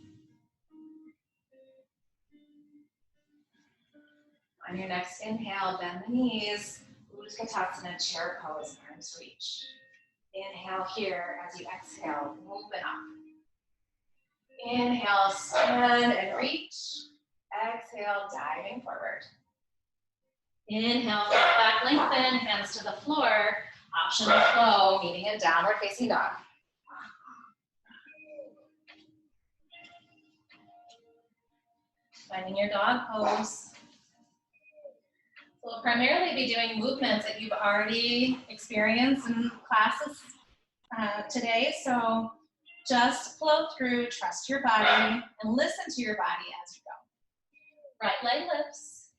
On your next inhale, bend the knees. Utkatasana, chair pose, arms reach. Inhale here as you exhale, open up. Inhale, stand and reach. Exhale, diving forward. Inhale, flat back, lengthen, hands to the floor. Option to flow, meeting a downward facing dog. Finding your dog pose. We'll primarily be doing movements that you've already experienced in classes today, so just flow through, trust your body, and listen to your body as you go. Right leg lifts,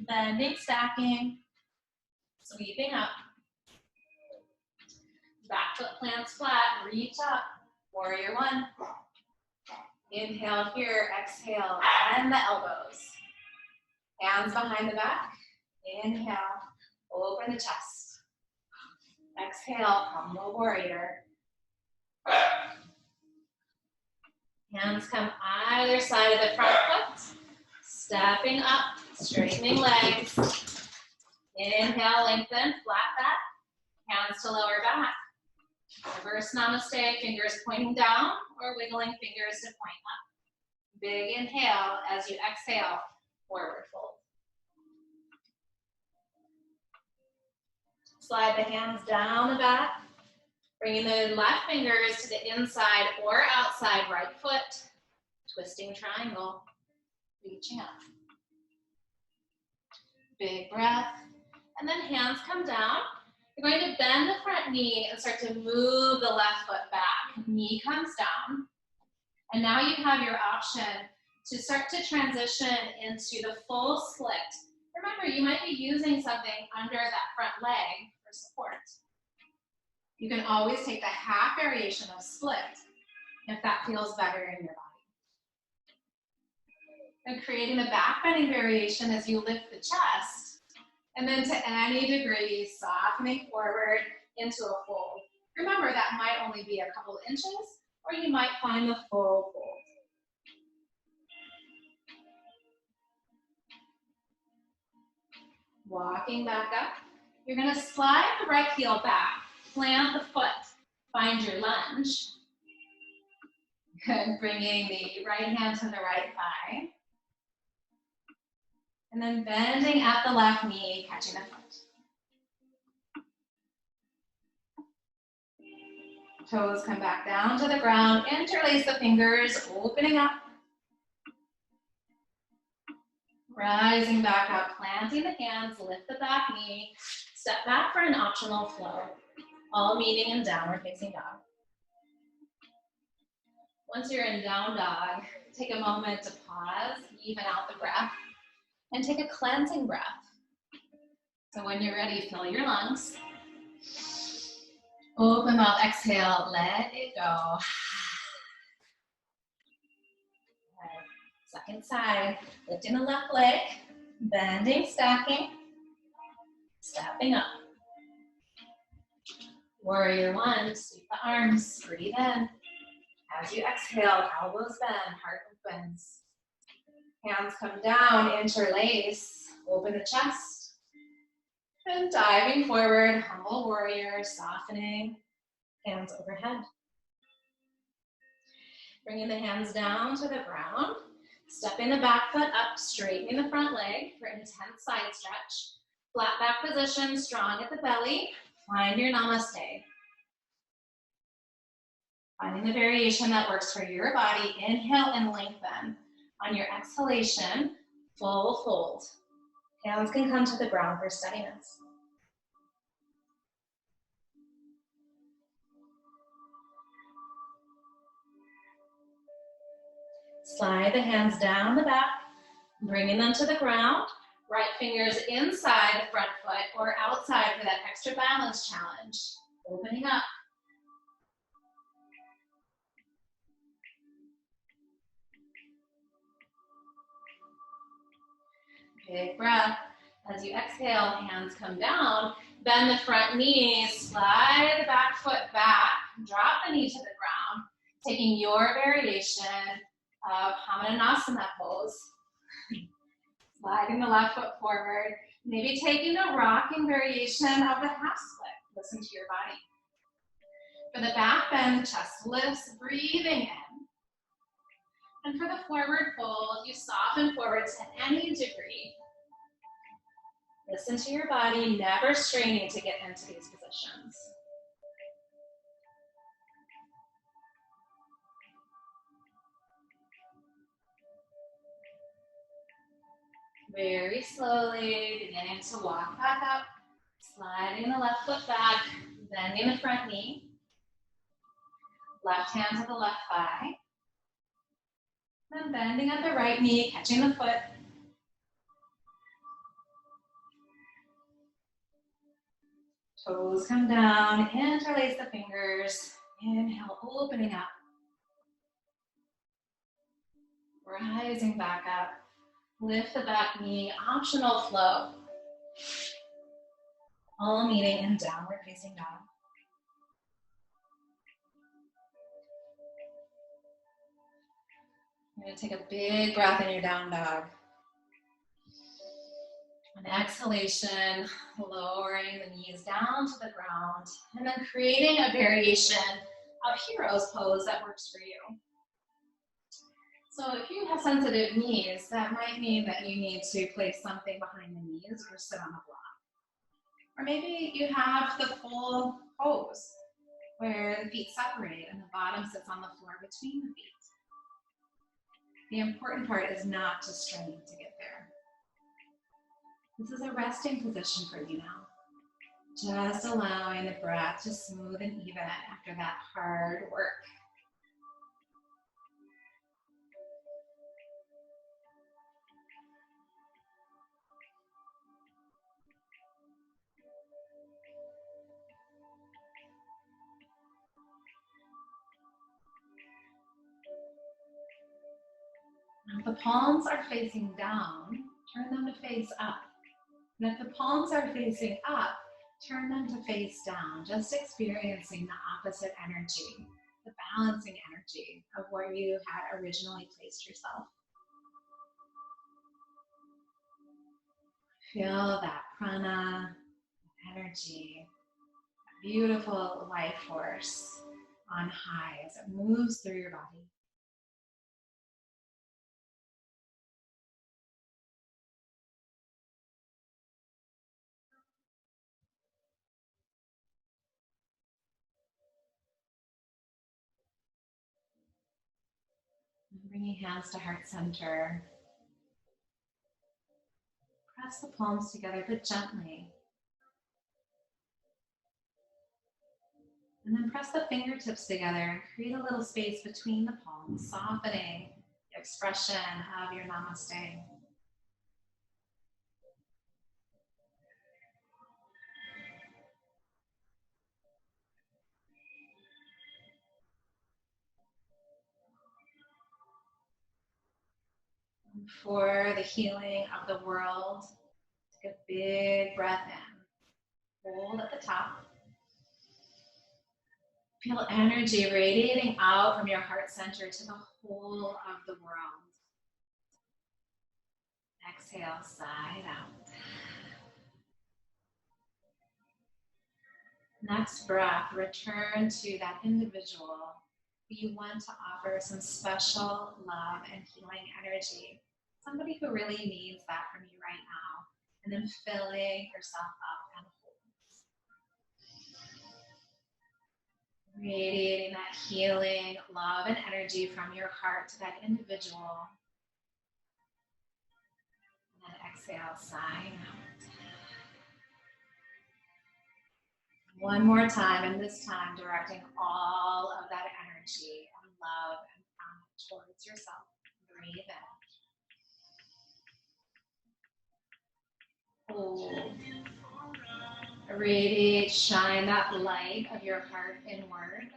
bending, stacking, sweeping up. Back foot plants flat, reach up, warrior one. Inhale here, exhale, bend the elbows. Hands behind the back. Inhale, open the chest. Exhale, humble warrior. Hands come either side of the front foot. Stepping up, straightening legs. Inhale, lengthen, flat back. Hands to lower back. Reverse namaste, fingers pointing down or wiggling fingers to point up. Big inhale as you exhale, forward fold. Slide the hands down the back, bringing the left fingers to the inside or outside right foot, twisting triangle, reaching up. Big breath, and then hands come down. You're going to bend the front knee and start to move the left foot back. Knee comes down, and now you have your option to start to transition into the full split. Remember, you might be using something under that front leg for support. You can always take the half variation of split if that feels better in your body. And creating the back bending variation as you lift the chest, and then to any degree, softening forward into a fold. Remember, that might only be a couple inches, or you might find the full fold. Walking back up, you're going to slide the right heel back, plant the foot, find your lunge. Good, bringing the right hand to the right thigh. And then bending at the left knee, catching the foot. Toes come back down to the ground, interlace the fingers, opening up. Rising back up, planting the hands, lift the back knee, step back for an optional flow, all meeting in downward facing dog. Once you're in down dog, take a moment to pause, even out the breath, and take a cleansing breath. So when you're ready, fill your lungs. Open mouth, exhale, let it go. Second side, lifting the left leg, bending, stacking, stepping up. Warrior one, sweep the arms, breathe in. As you exhale, elbows bend, heart opens. Hands come down, interlace, open the chest. And diving forward, humble warrior, softening, hands overhead. Bringing the hands down to the ground. Stepping the back foot up, straightening the front leg for intense side stretch. Flat back position, strong at the belly. Find your namaste. Finding the variation that works for your body. Inhale and lengthen. On your exhalation, full fold. Hands can come to the ground for steadiness. Slide the hands down the back, bringing them to the ground. Right fingers inside the front foot or outside for that extra balance challenge. Opening up. Big breath. As you exhale, hands come down. Bend the front knee, slide the back foot back. Drop the knee to the ground. Taking your variation of Hamanasana pose. Sliding the left foot forward. Maybe taking a rocking variation of the half split. Listen to your body. For the back bend, the chest lifts, breathing in. And for the forward fold, you soften forward to any degree. Listen to your body, never straining to get into these positions. Very slowly, beginning to walk back up, sliding the left foot back, bending the front knee. Left hand to the left thigh. Then bending at the right knee, catching the foot. Toes come down, interlace the fingers. Inhale, opening up. Rising back up. Lift the back knee, optional flow. All meeting in downward facing dog. You're going to take a big breath in your down dog. An exhalation, lowering the knees down to the ground, and then creating a variation of hero's pose that works for you. So if you have sensitive knees, that might mean that you need to place something behind the knees or sit on a block. Or maybe you have the full pose where the feet separate and the bottom sits on the floor between the feet. The important part is not to strain to get there. This is a resting position for you now. Just allowing the breath to smooth and even after that hard work. If the palms are facing down, turn them to face up. And if the palms are facing up, turn them to face down, just experiencing the opposite energy, the balancing energy of where you had originally placed yourself. Feel that prana, energy, beautiful life force on high as it moves through your body. Bringing hands to heart center. Press the palms together, but gently. And then press the fingertips together and create a little space between the palms, softening the expression of your namaste. For the healing of the world, take a big breath in. Hold at the top. Feel energy radiating out from your heart center to the whole of the world. Exhale, side out. Next breath, return to that individual who you want to offer some special love and healing energy. Somebody who really needs that from you right now. And then filling yourself up and hold. Radiating that healing, love, and energy from your heart to that individual. And then exhale, sigh out. One more time, and this time directing all of that energy and love and promise towards yourself. Breathe in. Hold. Radiate, shine that light of your heart inward.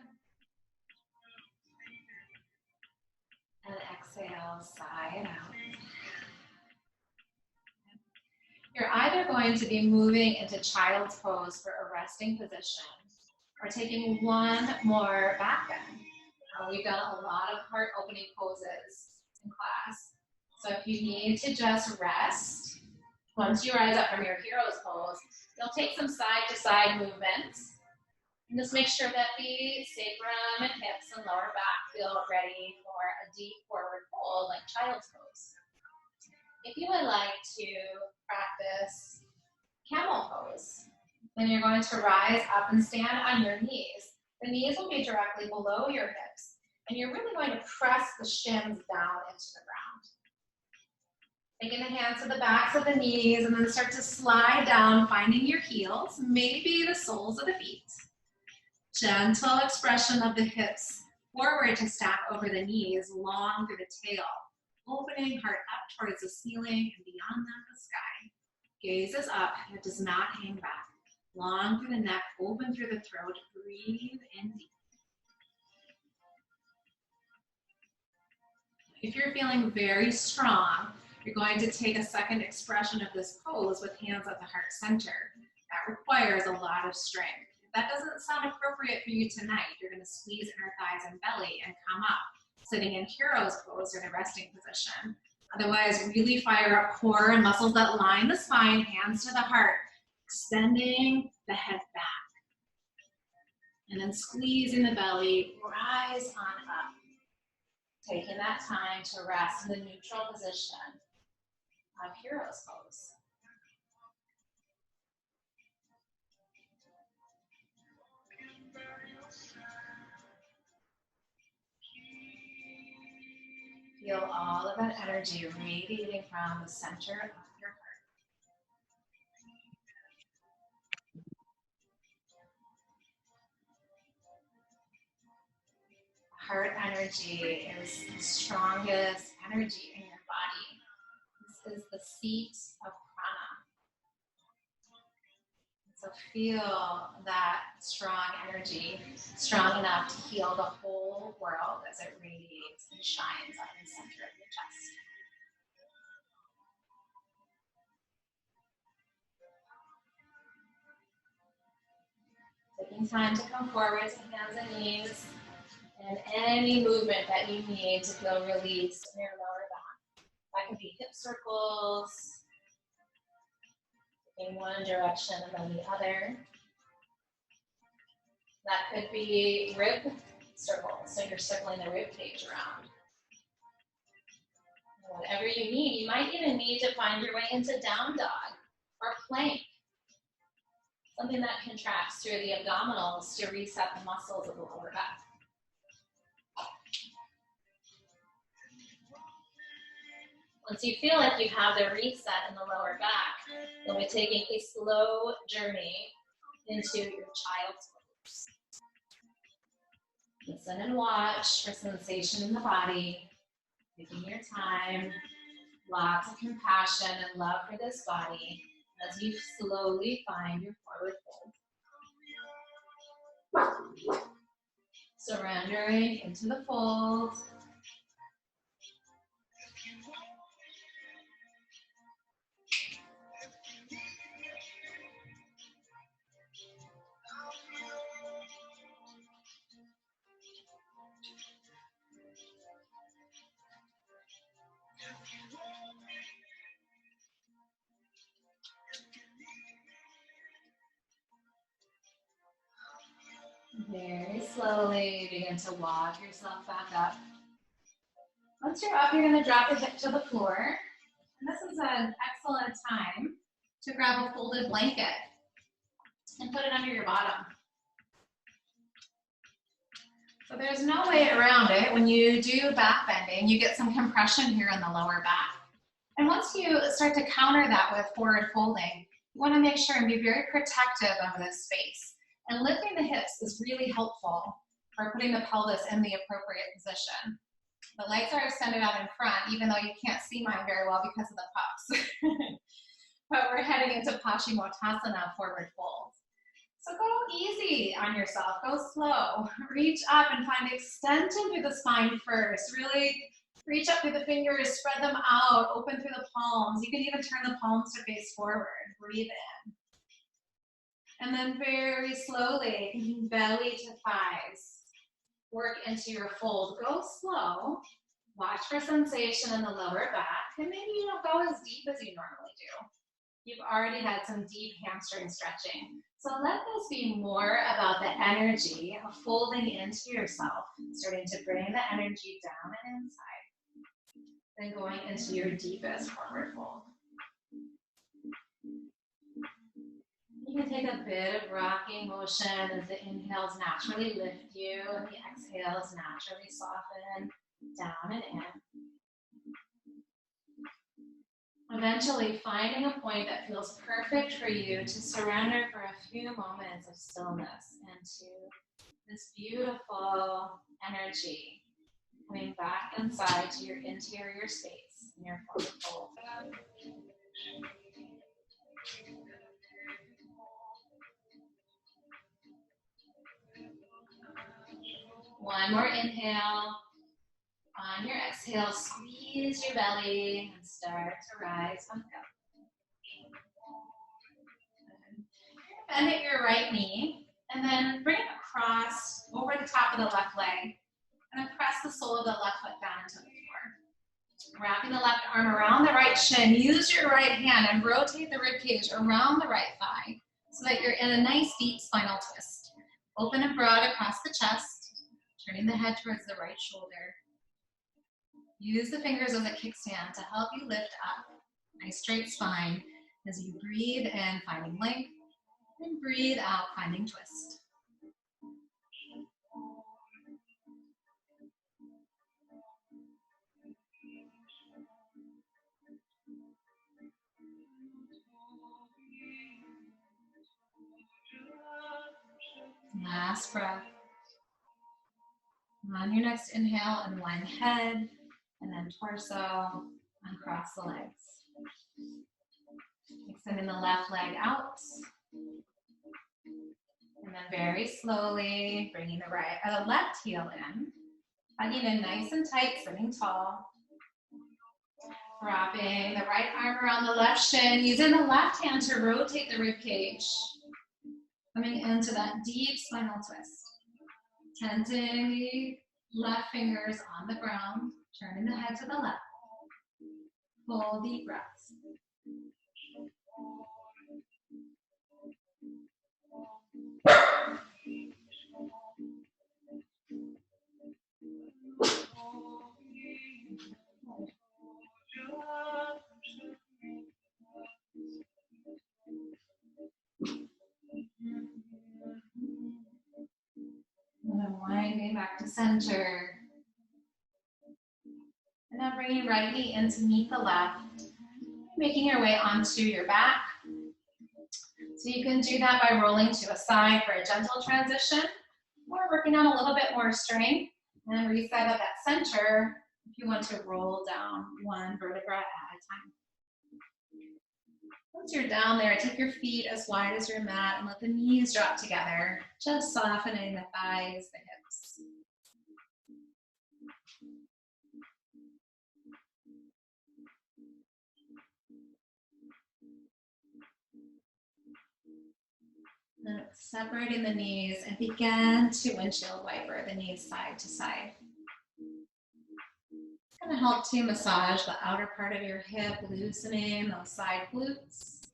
And exhale, sigh it out. You're either going to be moving into child's pose for a resting position or taking one more back bend. We've done a lot of heart opening poses in class. So if you need to just rest, once you rise up from your hero's pose, you'll take some side to side movements. And just make sure that the sacrum and hips and lower back feel ready for a deep forward fold like child's pose. If you would like to practice camel pose, then you're going to rise up and stand on your knees. The knees will be directly below your hips, and you're really going to press the shins down into the ground. Taking the hands to the backs of the knees, and then start to slide down, finding your heels, maybe the soles of the feet. Gentle expression of the hips forward to stack over the knees, long through the tail. Opening heart up towards the ceiling and beyond that the sky. Gaze is up, head does not hang back. Long through the neck, open through the throat, breathe in deep. If you're feeling very strong, you're going to take a second expression of this pose with hands at the heart center. That requires a lot of strength. If that doesn't sound appropriate for you tonight, you're going to squeeze inner thighs and belly and come up, sitting in hero's pose or the resting position. Otherwise, really fire up core and muscles that line the spine, hands to the heart, extending the head back. And then squeezing the belly, rise on up. Taking that time to rest in the neutral position of hero's pose. Feel all of that energy radiating from the center of your heart. Heart energy is the strongest energy in your body. This is the seat of prana. So feel that strong energy, strong enough to heal the whole world as it radiates and shines up in the center of your chest. Taking time to come forward to hands and knees, and any movement that you need to feel released in your lower back. That could be hip circles, in one direction and then the other. That could be rib circles, so you're circling the rib cage around. Whatever you need, you might even need to find your way into down dog or plank. Something that contracts through the abdominals to reset the muscles of the lower back. Once you feel like you have the reset in the lower back, you'll be taking a slow journey into your child's pose. Listen and watch for sensation in the body, taking your time, lots of compassion and love for this body as you slowly find your forward fold. Surrendering into the fold. Very slowly begin to walk yourself back up. Once you're up, you're going to drop your hip to the floor. And this is an excellent time to grab a folded blanket and put it under your bottom. So there's no way around it. When you do back bending, you get some compression here in the lower back. And once you start to counter that with forward folding, you want to make sure and be very protective of this space. And lifting the hips is really helpful for putting the pelvis in the appropriate position. The legs are extended out in front, even though you can't see mine very well because of the puffs. But we're heading into Paschimottanasana, forward fold. So go easy on yourself, go slow. Reach up and find extension through the spine first. Really reach up through the fingers, spread them out, open through the palms. You can even turn the palms to face forward. Breathe in. And then very slowly, belly to thighs. Work into your fold. Go slow. Watch for sensation in the lower back. And maybe you don't go as deep as you normally do. You've already had some deep hamstring stretching. So let this be more about the energy of folding into yourself, starting to bring the energy down and inside, then going into your deepest forward fold. You can take a bit of rocking motion as the inhales naturally lift you and the exhales naturally soften down and in. Eventually finding a point that feels perfect for you to surrender for a few moments of stillness into this beautiful energy coming back inside to your interior space in your forward fold. One more inhale. On your exhale, squeeze your belly and start to rise back up. Bend at your right knee and then bring it across over the top of the left leg and then press the sole of the left foot down into the floor. Wrapping the left arm around the right shin, use your right hand and rotate the rib cage around the right thigh so that you're in a nice deep spinal twist. Open and broad across the chest, turning the head towards the right shoulder. Use the fingers as a kickstand to help you lift up. Nice straight spine as you breathe in, finding length, and breathe out, finding twist. Last breath. On your next inhale, unwind head, and then torso, uncross the legs. Extending the left leg out. And then very slowly bringing the left heel in. Hugging in nice and tight, sitting tall. Wrapping the right arm around the left shin. Using the left hand to rotate the rib cage. Coming into that deep spinal twist. Tenting the left fingers on the ground. Turning the head to the left. Full deep breaths. And then winding back to center. And then bringing right knee in to meet the left. Making your way onto your back. So you can do that by rolling to a side for a gentle transition, or working on a little bit more strength. And then reset at that center if you want to roll down one vertebra at a time. Once you're down there, take your feet as wide as your mat and let the knees drop together, just softening the thighs, the hips. Separating the knees and begin to windshield wiper the knees side to side. It's going to help to massage the outer part of your hip, loosening those side glutes.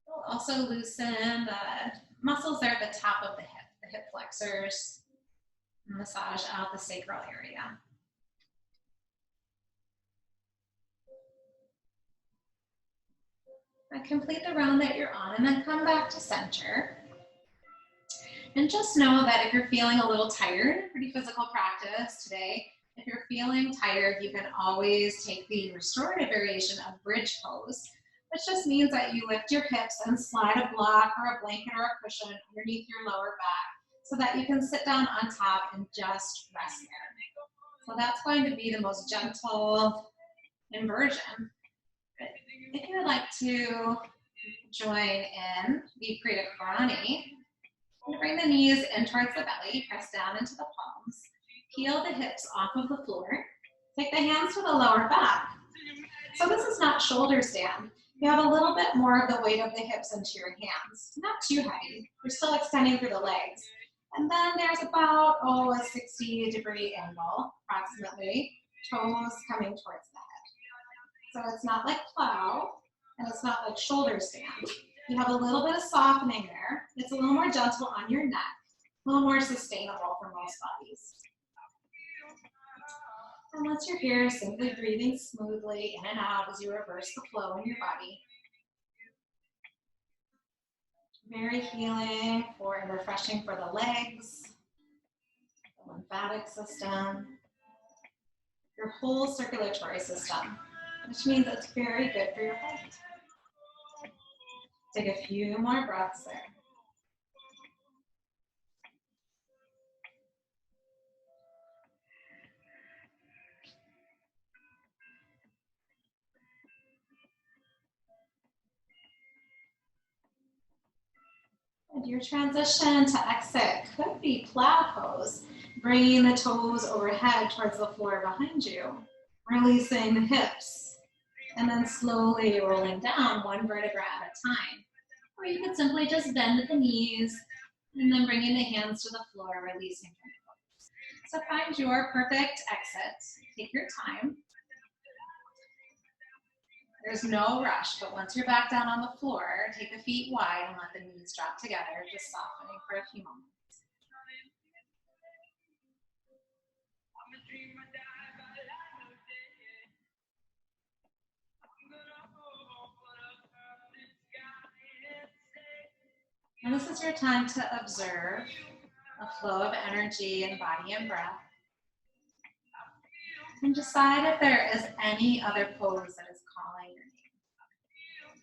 It'll also loosen the muscles there at the top of the hip, the hip flexors, massage out the sacral area. And complete the round that you're on, and then come back to center. And just know that if you're feeling a little tired, pretty physical practice today, if you're feeling tired, you can always take the restorative variation of bridge pose, which just means that you lift your hips and slide a block or a blanket or a cushion underneath your lower back so that you can sit down on top and just rest there. So that's going to be the most gentle inversion. If you would like to join in, we create a karani. And bring the knees in towards the belly, press down into the palms, peel the hips off of the floor, take the hands to the lower back. So this is not shoulder stand. You have a little bit more of the weight of the hips into your hands, not too heavy. You're still extending through the legs. And then there's about, a 60-degree angle, approximately, toes coming towards the head. So it's not like plow, and it's not like shoulder stand. You have a little bit of softening there. It's a little more gentle on your neck, a little more sustainable for most bodies. And once you're here, simply breathing smoothly in and out as you reverse the flow in your body. Very healing and refreshing for the legs, the lymphatic system, your whole circulatory system, which means it's very good for your health. Take a few more breaths there. And your transition to exit could be plow pose, bringing the toes overhead towards the floor behind you, releasing the hips, and then slowly rolling down one vertebra at a time. Or you could simply just bend at the knees and then bringing the hands to the floor, releasing from the toes. So find your perfect exit. Take your time. There's no rush, but once you're back down on the floor, take the feet wide and let the knees drop together, just softening for a few moments. And this is your time to observe a flow of energy in body and breath. And decide if there is any other pose that is calling your name.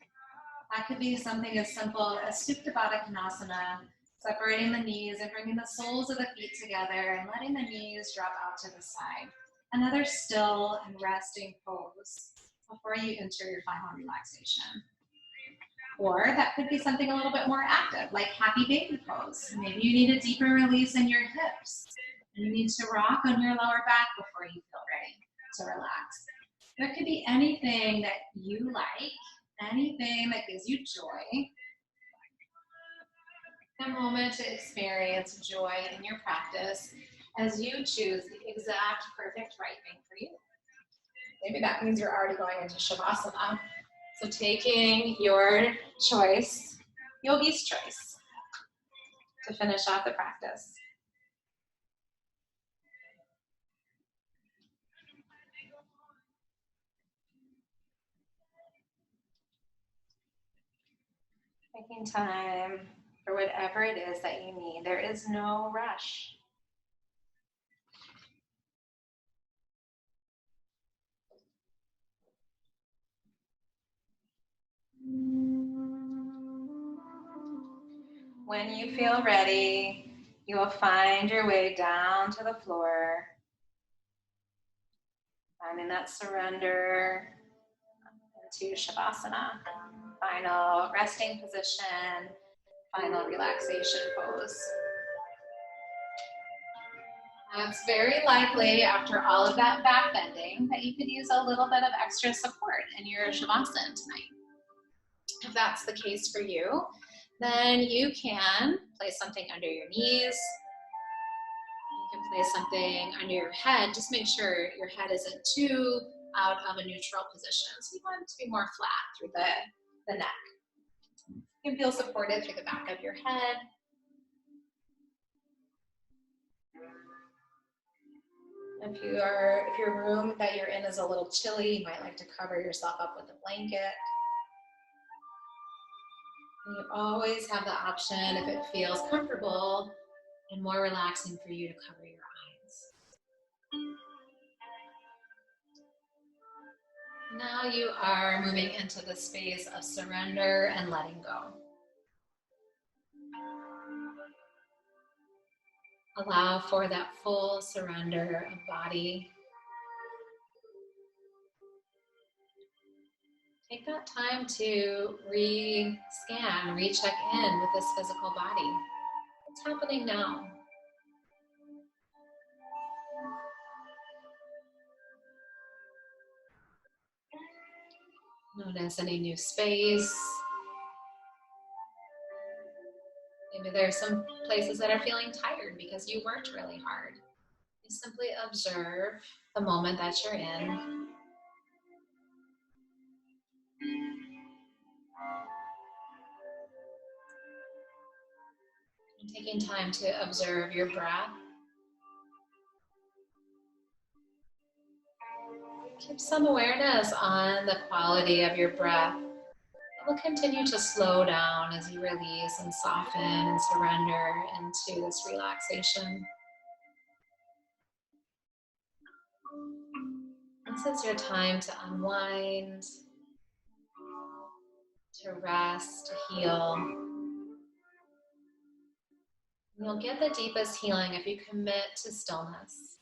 That could be something as simple as Supta Baddha Konasana, separating the knees and bringing the soles of the feet together and letting the knees drop out to the side. Another still and resting pose before you enter your final relaxation. Or that could be something a little bit more active, like happy baby pose. Maybe you need a deeper release in your hips. And you need to rock on your lower back before you feel ready to relax. There could be anything that you like, anything that gives you joy. A moment to experience joy in your practice as you choose the exact perfect right thing for you. Maybe that means you're already going into Shavasana. So taking your choice, yogi's choice, to finish off the practice. Taking time for whatever it is that you need. There is no rush. When you feel ready, you will find your way down to the floor, finding that surrender into Shavasana, final resting position, final relaxation pose. Now it's very likely after all of that back bending that you could use a little bit of extra support in your Shavasana tonight. If that's the case for you, then you can place something under your knees. You can place something under your head. Just make sure your head isn't too out of a neutral position. So you want it to be more flat through the neck. You can feel supported through the back of your head. If your room that you're in is a little chilly, you might like to cover yourself up with a blanket. And you always have the option, if it feels comfortable and more relaxing for you, to cover your eyes. Now you are moving into the space of surrender and letting go. Allow for that full surrender of body. Take that time to re-scan, recheck in with this physical body. What's happening now? Notice any new space. Maybe there's some places that are feeling tired because you worked really hard. You simply observe the moment that you're in. And taking time to observe your breath. Keep some awareness on the quality of your breath. It will continue to slow down as you release and soften and surrender into this relaxation. This is your time to unwind, to rest, to heal. You'll get the deepest healing if you commit to stillness.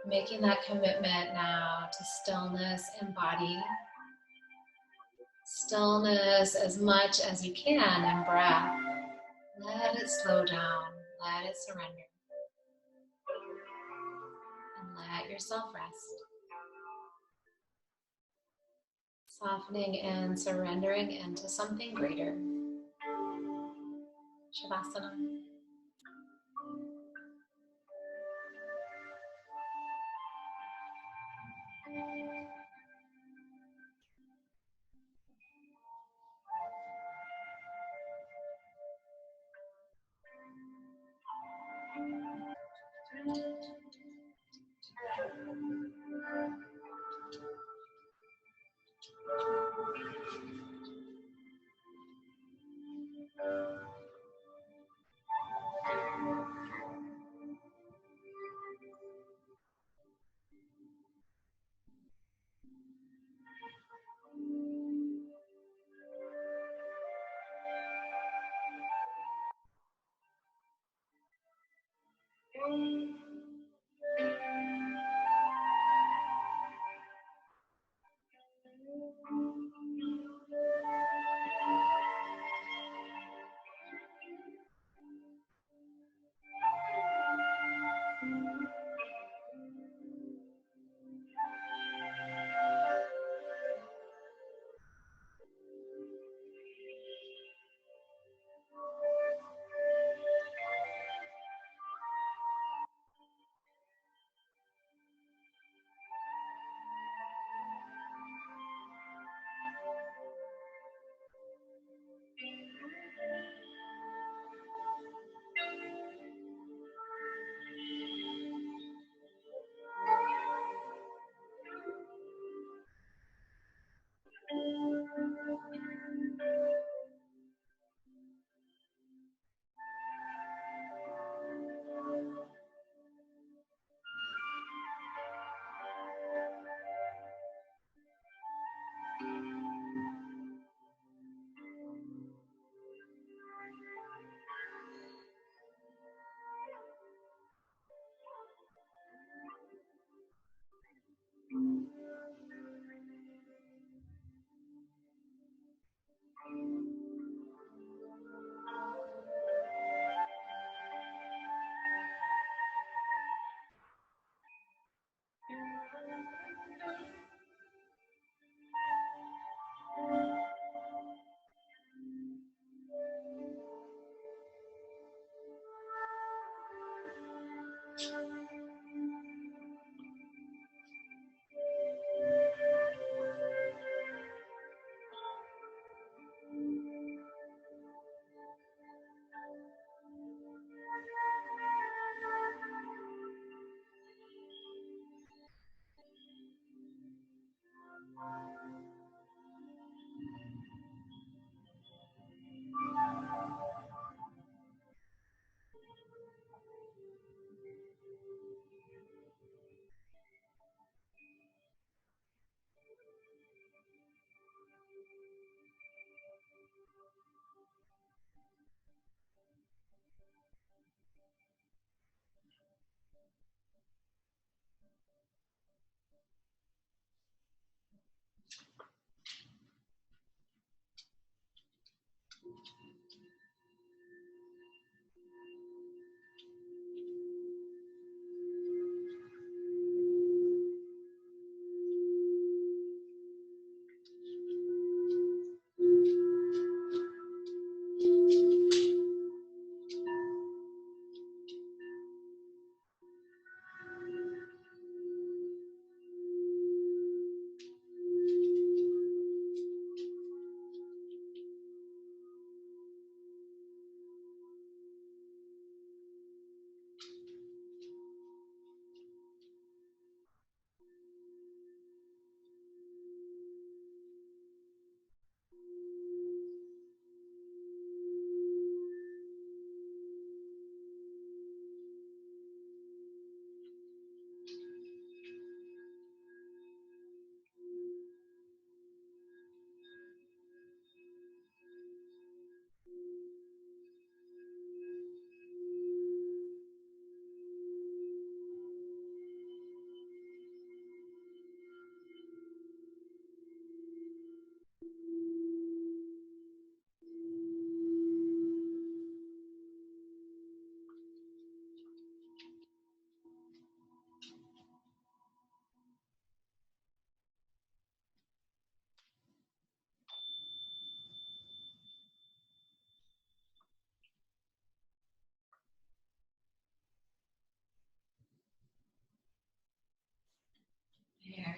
Making that commitment now to stillness and body. Stillness as much as you can and breath. Let it slow down. Let it surrender. And let yourself rest. Softening and surrendering into something greater. Shavasana.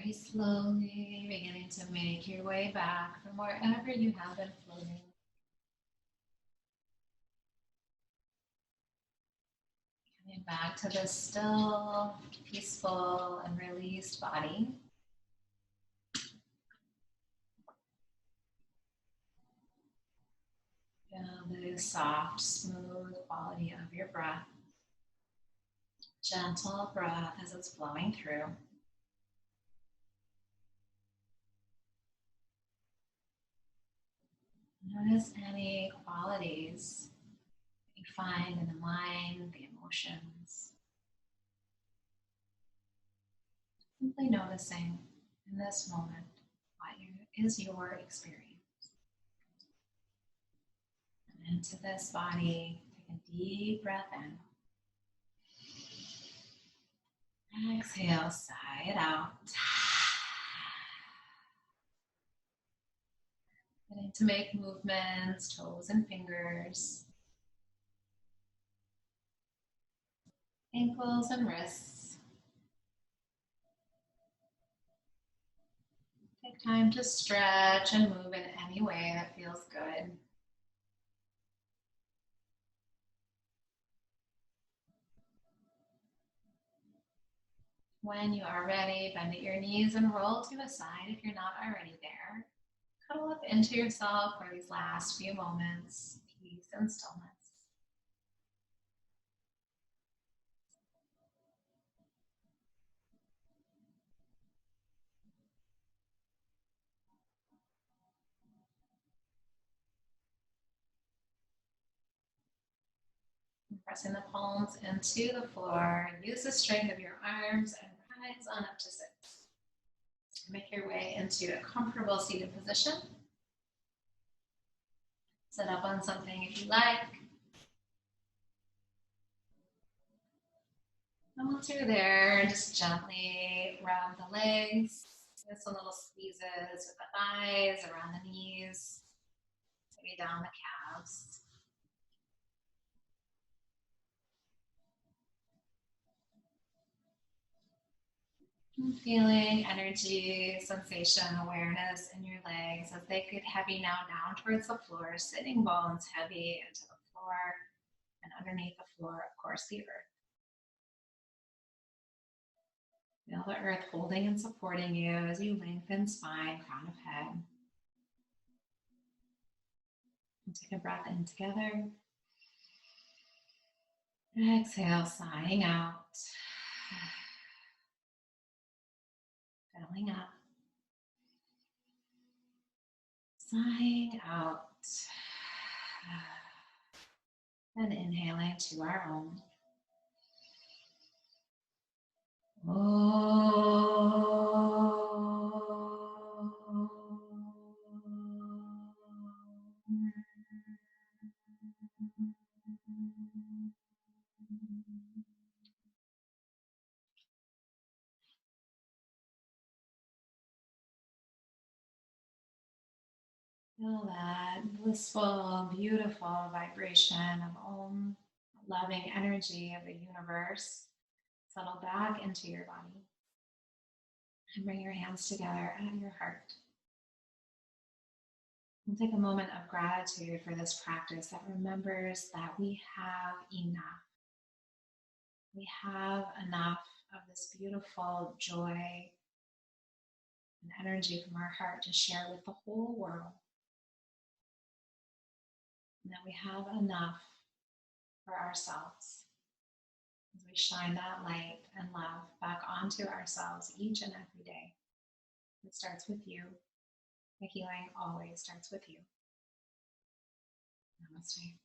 Very slowly beginning to make your way back from wherever you have been floating. Coming back to this still, peaceful, and released body. Feel the soft, smooth quality of your breath. Gentle breath as it's flowing through. Notice any qualities you find in the mind, the emotions. Simply noticing in this moment what is your experience. And into this body, take a deep breath in. Exhale, sigh it out. Beginning to make movements, toes and fingers, ankles and wrists. Take time to stretch and move in any way that feels good. When you are ready, bend at your knees and roll to the side if you're not already there. Cuddle up into yourself for these last few moments, peace and stillness. Pressing the palms into the floor. Use the strength of your arms and rise on up to six. Make your way into a comfortable seated position. Sit up on something if you like. And once you're there, just gently rub the legs. Get some little squeezes with the thighs, around the knees, maybe down the calves. And feeling energy, sensation, awareness in your legs as they get heavy now down towards the floor, sitting bones heavy into the floor, and underneath the floor, of course, the earth. Feel the earth holding and supporting you as you lengthen spine, crown of head. And take a breath in together. Exhale, sighing out. Filling up. Sighing out. And inhaling to our own. Feel that blissful, beautiful vibration of Om, loving energy of the universe. Settle back into your body. And bring your hands together at your heart. And take a moment of gratitude for this practice that remembers that we have enough. We have enough of this beautiful joy and energy from our heart to share with the whole world. And that we have enough for ourselves as we shine that light and love back onto ourselves each and every day. It starts with you. The healing always starts with you. Namaste.